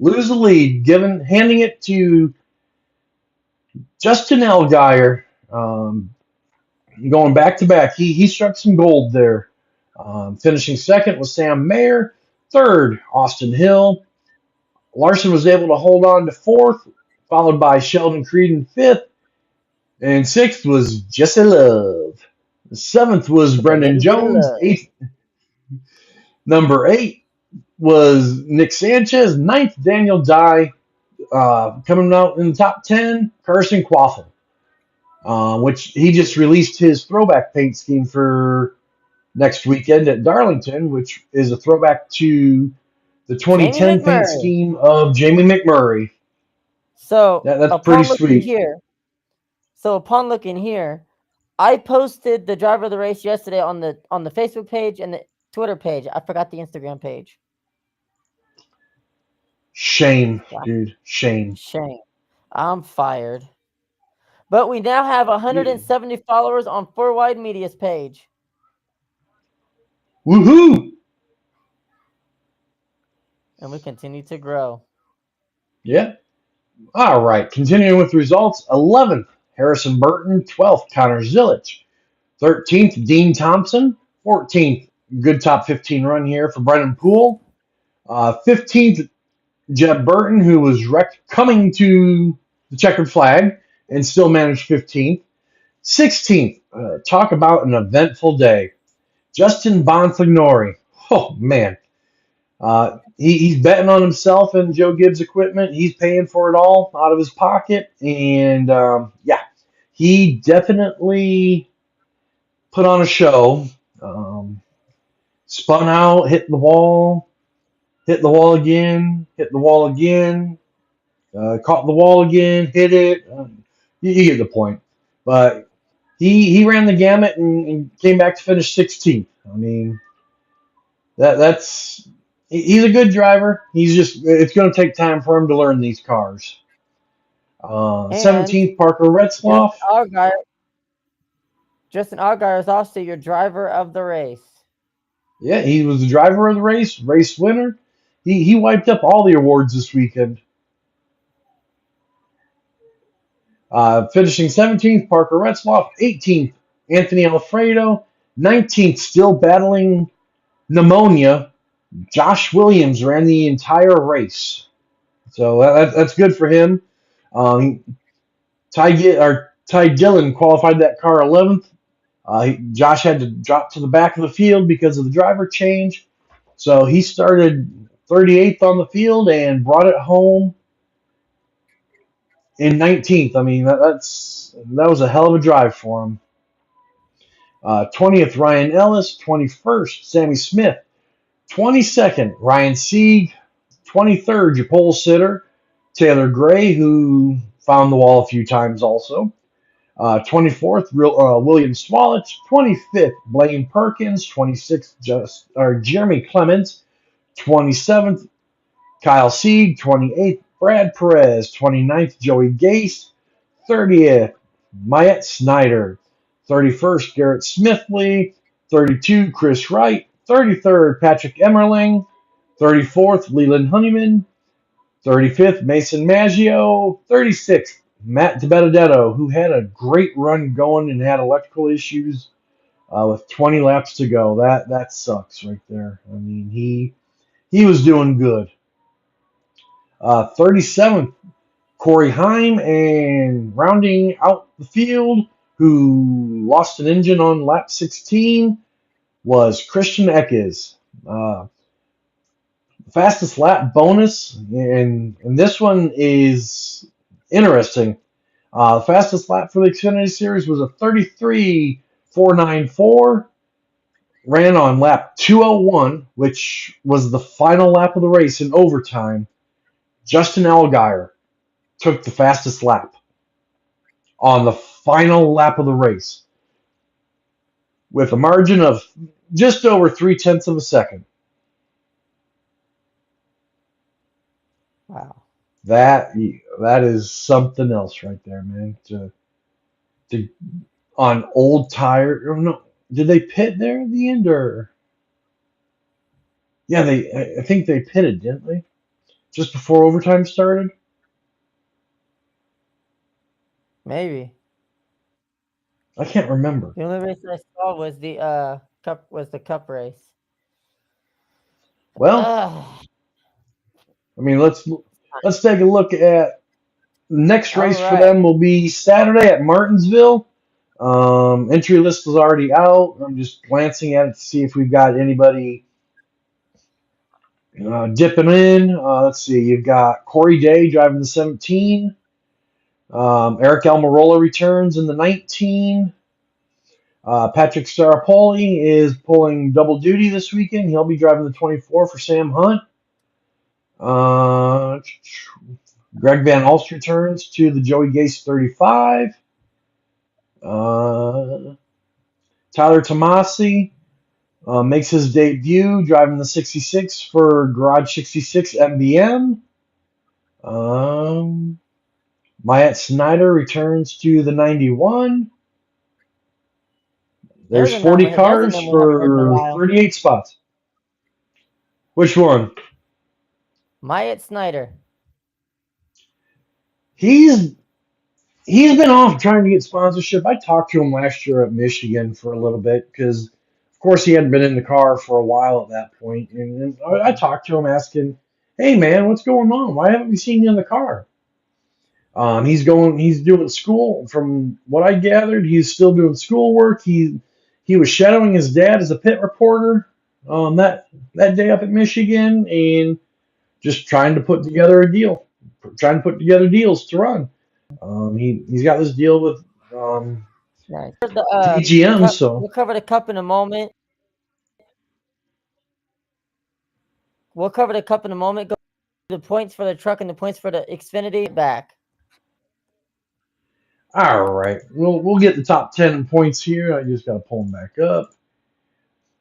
Speaker 3: lose the lead, handing it to Justin Allgaier, going back to back. He struck some gold there. Finishing second was Sam Mayer. Third, Austin Hill. Larson was able to hold on to fourth, followed by Sheldon Creed in fifth. And sixth was Jesse Love. Seventh was Brendan Jones. Number 8 was Nick Sanchez. Ninth, Daniel Dye. Coming out in the top 10, Carson Quaffle, which he just released his throwback paint scheme for next weekend at Darlington, which is a throwback to the 2010 paint scheme of Jamie McMurray.
Speaker 1: So
Speaker 3: that's pretty sweet.
Speaker 1: Upon looking here, I posted the driver of the race yesterday on the Facebook page and the Twitter page. I forgot the Instagram page.
Speaker 3: Shame, dude. Shame.
Speaker 1: I'm fired. But we now have 170 followers on 4 Wide Media's page.
Speaker 3: Woohoo!
Speaker 1: And we continue to grow.
Speaker 3: Yeah. All right. Continuing with results. 11th, Harrison Burton. 12th, Connor Zilic. 13th, Dean Thompson. 14th, good top 15 run here for Brennan Poole. 15th, Jeb Burton, who was wrecked coming to the checkered flag and still managed 15th. 16th, talk about an eventful day. Justin Bonfignori. Oh, man. He's betting on himself and Joe Gibbs equipment. He's paying for it all out of his pocket. And, he definitely put on a show. Spun out, hit the wall again, caught the wall again, hit it. You get the point. But he ran the gamut and came back to finish 16th. I mean, that's he's a good driver. It's going to take time for him to learn these cars. 17th, Parker Retzloff.
Speaker 1: Justin Allgaier is also your driver of the race.
Speaker 3: Yeah, he was the driver of the race winner. He wiped up all the awards this weekend. Finishing 17th, Parker Retzloff. 18th, Anthony Alfredo. 19th, still battling pneumonia, Josh Williams ran the entire race. So that's good for him. Ty Dillon qualified that car 11th. Josh had to drop to the back of the field because of the driver change. So he started 38th on the field and brought it home in 19th. I mean, that was a hell of a drive for him. 20th, Ryan Ellis. 21st, Sammy Smith. 22nd, Ryan Sieg. 23rd, your pole sitter, Taylor Gray, who found the wall a few times also. 24th, William Swalich. 25th, Blaine Perkins. 26th, Jeremy Clements. 27th, Kyle Sieg. 28th, Brad Perez. 29th, Joey Gase. 30th, Myatt Snyder. 31st, Garrett Smithley. 32, Chris Wright. 33rd, Patrick Emmerling. 34th, Leland Honeyman. 35th, Mason Maggio. 36th, Matt DiBenedetto, who had a great run going and had electrical issues with 20 laps to go. That sucks right there. I mean, he was doing good. 37th, Corey Heim, and rounding out the field, who lost an engine on lap 16, was Christian Eckes. Fastest lap bonus, and this one is interesting. The fastest lap for the Xfinity Series was a 33.494. Ran on lap 201, which was the final lap of the race in overtime. Justin Allgaier took the fastest lap on the final lap of the race with a margin of just over 0.3 of a second.
Speaker 1: Wow.
Speaker 3: That is something else right there, man. To on old tire. Or no, did they pit there at the end or? Yeah, I think they pitted, didn't they? Just before overtime started.
Speaker 1: Maybe.
Speaker 3: I can't remember.
Speaker 1: The only race I saw was the cup race.
Speaker 3: Well,
Speaker 1: Ugh.
Speaker 3: I mean, let's take a look at the next race for
Speaker 1: Alright.
Speaker 3: them. Will be Saturday at Martinsville. Entry list is already out. I'm just glancing at it to see if we've got anybody dipping in. Let's see. You've got Corey Day driving the 17. Eric Almirola returns in the 19. Patrick Starapoli is pulling double duty this weekend. He'll be driving the 24 for Sam Hunt. Greg Van Alst returns to the Joey Gase 35. Tyler Tomasi makes his debut driving the 66 for Garage 66 MBM. Myatt Snyder returns to the 91. There's 40 cars for 38 spots. Which one?
Speaker 1: Myatt Snyder.
Speaker 3: He's been off trying to get sponsorship. I talked to him last year at Michigan for a little bit because, of course, he hadn't been in the car for a while at that point. And I talked to him asking, "Hey, man, what's going on? Why haven't we seen you in the car?" He's doing school. From what I gathered, he's still doing schoolwork. He was shadowing his dad as a pit reporter that day up at Michigan and just trying to put together a deal, trying to put together deals to run. He's got this deal with
Speaker 1: Nice.
Speaker 3: DGM. So
Speaker 1: we'll cover the cup in a moment. Go the points for the truck and the points for the Xfinity back.
Speaker 3: All right, we'll get the top 10 points here. I just got to pull them back up.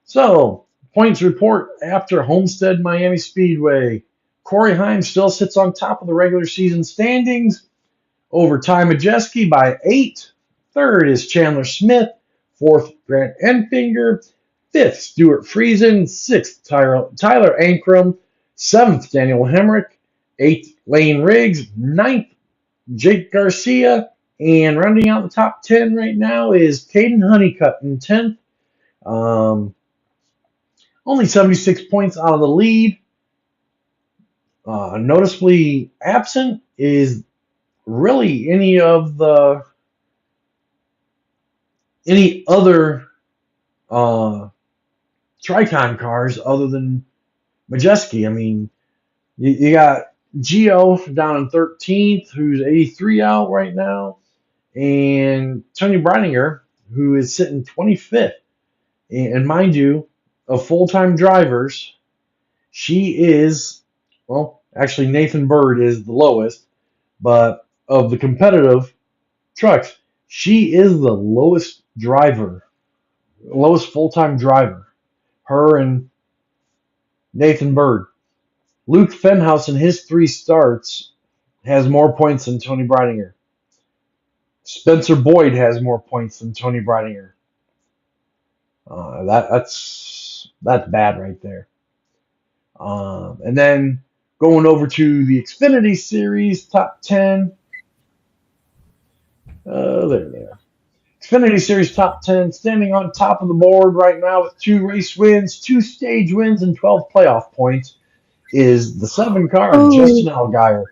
Speaker 3: So, points report after Homestead Miami Speedway. Corey Heim still sits on top of the regular season standings over Ty Majeski by 8. Third is Chandler Smith. Fourth, Grant Enfinger. Fifth, Stuart Friesen. Sixth, Tyler Ankrum. Seventh, Daniel Hemrick. Eighth, Lane Riggs. Ninth, Jake Garcia. And rounding out the top 10 right now is Caden Honeycutt in 10th. Only 76 points out of the lead. Noticeably absent is really any other Tricon cars other than Majeski. I mean, you got Gio down in 13th, who's 83 out right now, and Tony Breininger, who is sitting 25th. And mind you, of full-time drivers, she is, well, actually Nathan Bird is the lowest, but of the competitive trucks, she is the lowest full-time driver. Her and Nathan Bird. Luke Fenhaus in his 3 starts has more points than Tony Breininger. Spencer Boyd has more points than Tony Breidinger. That's bad right there. And then going over to the Xfinity Series top 10. There. Xfinity Series top 10, standing on top of the board right now with 2 race wins, 2 stage wins, and 12 playoff points is the 7 car, Justin Allgaier.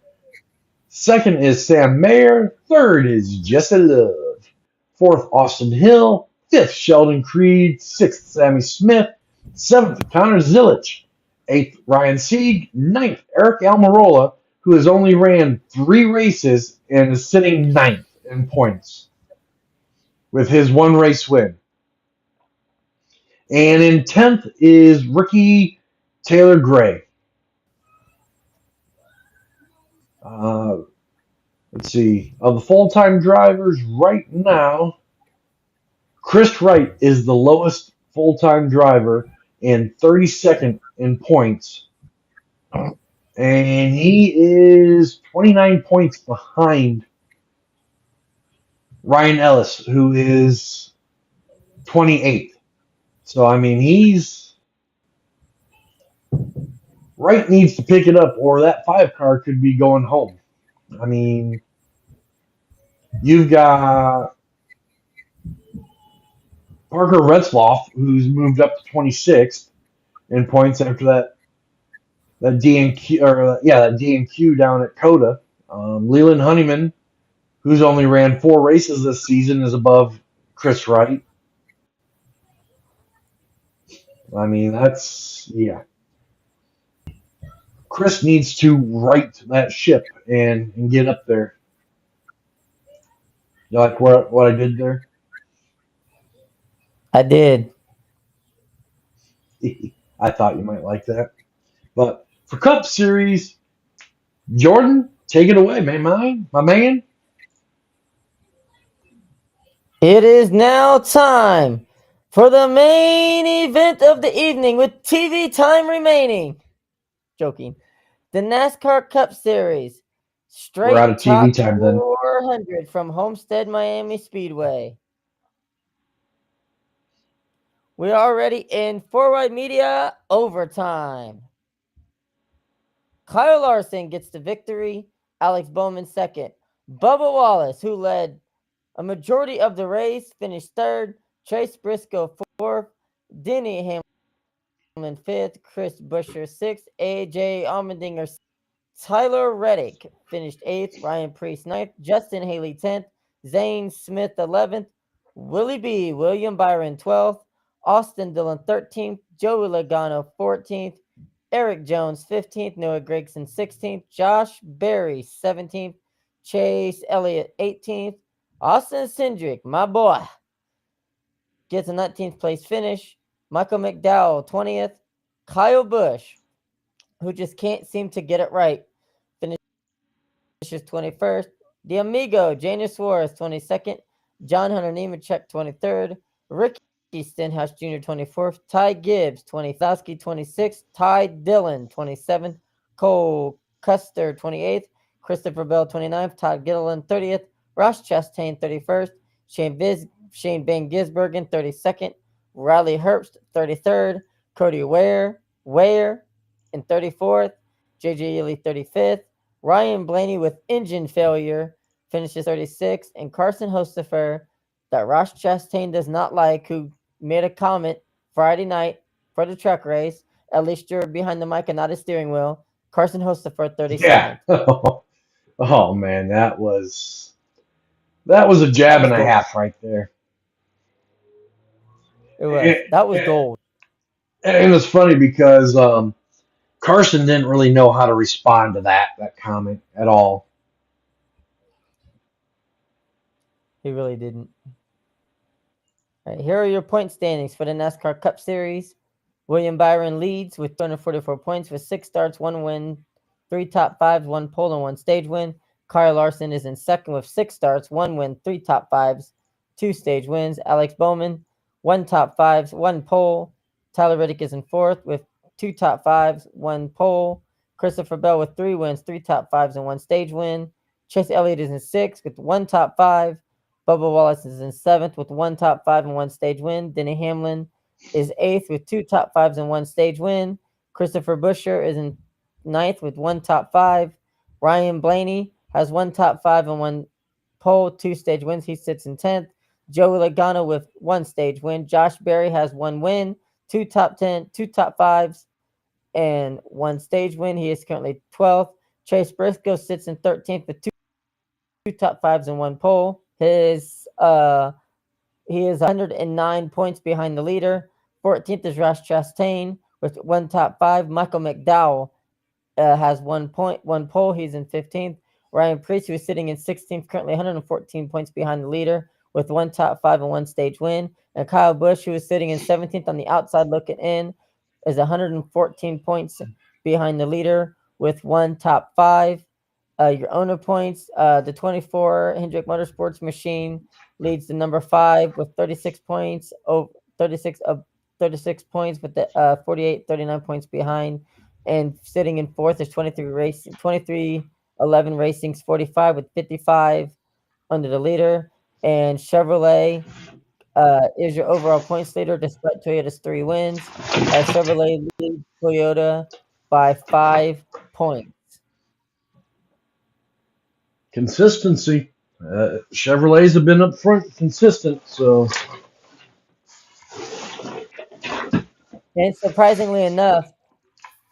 Speaker 3: Second is Sam Mayer. Third is Jesse Love. Fourth, Austin Hill. Fifth, Sheldon Creed. Sixth, Sammy Smith. Seventh, Connor Zilisch. Eighth, Ryan Sieg. Ninth, Eric Almirola, who has only ran 3 races and is sitting ninth in points with his 1 race win. And in 10th is Ricky Taylor Gray. Let's see. Of the full-time drivers right now, Chris Wright is the lowest full-time driver and 32nd in points. And he is 29 points behind Ryan Ellis, who is 28th. So, I mean, Wright needs to pick it up, or that 5 car could be going home. I mean, you've got Parker Retzloff, who's moved up to 26th in points after that DNQ down at Coda. Leland Honeyman, who's only ran 4 races this season, is above Chris Wright. I mean, Chris needs to right that ship and get up there. You like what I did there?
Speaker 1: I did.
Speaker 3: I thought you might like that. But for Cup Series, Jordan, take it away, man. My man.
Speaker 1: It is now time for the main event of the evening with TV time remaining. Joking. The NASCAR Cup Series. Straight
Speaker 3: We're out of TV
Speaker 1: top
Speaker 3: time then.
Speaker 1: 400 from Homestead Miami Speedway. We are already in 4Wide Media overtime. Kyle Larson gets the victory. Alex Bowman second. Bubba Wallace, who led a majority of the race, finished third. Chase Briscoe fourth. Denny Hamlin fifth. Chris Buescher sixth. AJ Allmendinger. Tyler Reddick finished 8th. Ryan Preece 9th. Justin Haley 10th. Zane Smith 11th. Willie B. William Byron 12th. Austin Dillon 13th. Joey Logano 14th. Eric Jones 15th. Noah Gragson 16th. Josh Berry 17th. Chase Elliott 18th. Austin Cindric, my boy, gets a 19th place finish. Michael McDowell 20th. Kyle Busch, who just can't seem to get it right, finishes 21st. The Amigo, Janius Suarez, 22nd. John Hunter Nemechek, 23rd. Ricky Stenhouse Jr., 24th. Ty Gibbs, 20th. 26th. Ty Dillon, 27th. Cole Custer, 28th. Christopher Bell, 29th. Todd Gilliland, 30th. Ross Chastain, 31st. Shane Van Gisbergen, 32nd. Riley Herbst, 33rd. Cody Ware in 34th. J.J. Ely, 35th. Ryan Blaney with engine failure finishes 36th. And Carson Hostefer, that Ross Chastain does not like, who made a comment Friday night for the truck race. At least you're behind the mic and not a steering wheel. Carson Hostefer, 37th.
Speaker 3: Yeah. Oh, man, that was a jab and a half right there.
Speaker 1: It was. That was gold.
Speaker 3: And it's funny because Carson didn't really know how to respond to that comment at all.
Speaker 1: He really didn't. All right, here are your point standings for the NASCAR Cup Series. William Byron leads with 244 points with 6 starts, 1 win, 3 top 5s, 1 pole, and 1 stage win. Kyle Larson is in second with 6 starts, 1 win, 3 top 5s, 2 stage wins. Alex Bowman, 1 top 5s, 1 pole. Tyler Reddick is in fourth with 2 top 5s, 1 pole. Christopher Bell with 3 wins, 3 top 5s, and 1 stage win. Chase Elliott is in sixth with 1 top 5, Bubba Wallace is in 7th with 1 top 5 and 1 stage win. Denny Hamlin is 8th with 2 top 5s and 1 stage win. Christopher Buescher is in 9th with 1 top 5. Ryan Blaney has 1 top 5 and 1 pole, 2 stage wins. He sits in 10th. Joey Logano with 1 stage win. Josh Berry has 1 win, 2 top 5s, and 1 stage win. He is currently 12th. Chase Briscoe sits in 13th with 2 top 5s and 1 pole. He is 109 points behind the leader. 14th is Ross Chastain with 1 top 5. Michael McDowell has 1 pole. He's in 15th. Ryan Preece, who is sitting in 16th, currently 114 points behind the leader with 1 top 5 and 1 stage win. And Kyle Busch, who is sitting in 17th on the outside looking in, is 114 points behind the leader with 1 top 5. Your owner points, the 24 Hendrick Motorsports machine leads the number 5 with 36 points, 36 points, with the 48, 39 points behind. And sitting in 4th is 2311 Racing's 45 with 55 under the leader. And Chevrolet is your overall points leader despite Toyota's 3 wins. Chevrolet leads Toyota by 5 points.
Speaker 3: Consistency. Chevrolets have been up front consistent, so
Speaker 1: And surprisingly enough,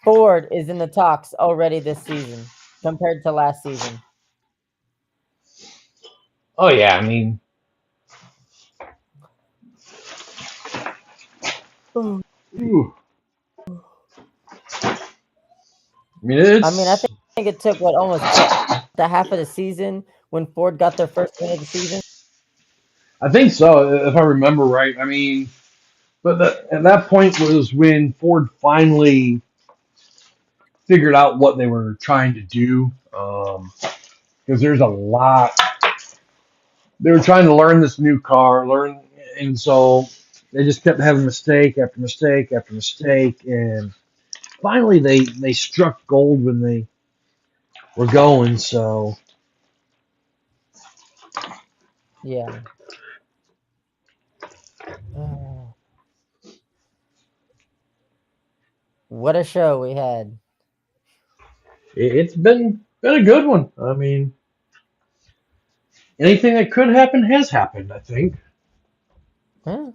Speaker 1: Ford is in the talks already this season compared to last season.
Speaker 3: oh yeah, I mean, ooh.
Speaker 1: I think it took almost the half of the season when Ford got their first win of the season.
Speaker 3: I think so, if I remember right. I mean, but at that point was when Ford finally figured out what they were trying to do. Because there's a lot. They were trying to learn this new car, and so they just kept having mistake after mistake after mistake, and finally they struck gold when they were going. So
Speaker 1: yeah. What a show we had.
Speaker 3: it's been a good one. I mean, anything that could happen has happened, I think.
Speaker 1: Huh?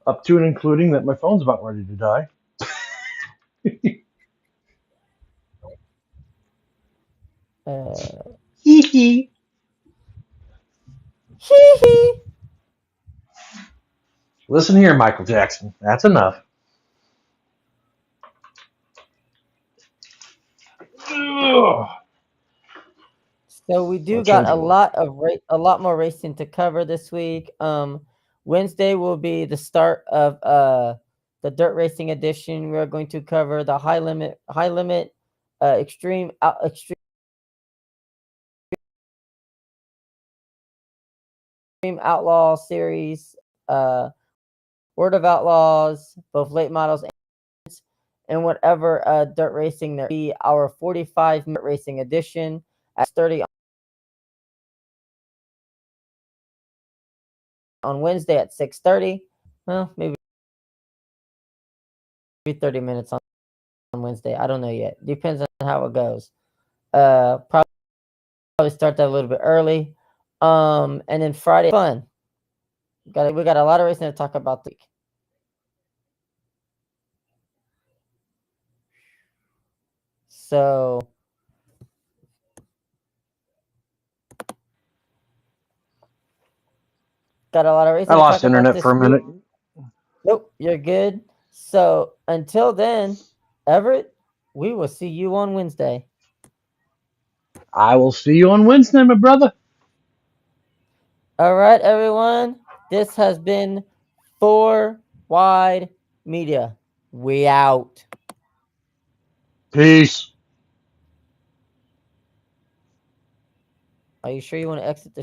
Speaker 3: Up to and including that my phone's about ready to die. Hee hee.
Speaker 1: Hee hee.
Speaker 3: Listen here, Michael Jackson. That's enough. Ugh.
Speaker 1: So we do
Speaker 3: I'll
Speaker 1: got
Speaker 3: charge it.
Speaker 1: a lot more racing to cover this week. Wednesday will be the start of the dirt racing edition. We are going to cover the high limit extreme outlaw series, Word of Outlaws, both late models and whatever dirt racing there be. Our 45-minute racing edition at 30 on Wednesday at 6:30. Well, maybe 30 minutes on Wednesday. I don't know yet. Depends on how it goes. Probably start that a little bit early. And then Friday, fun. We got a lot of racing to talk about this week. So got a lot of racing.
Speaker 3: I lost internet for a minute.
Speaker 1: Nope, you're good. So until then, Everett, we will see you on Wednesday.
Speaker 3: I will see you on Wednesday, my brother.
Speaker 1: All right, everyone. This has been 4 Wide Media. We out.
Speaker 3: Peace.
Speaker 1: Are you sure you want to exit the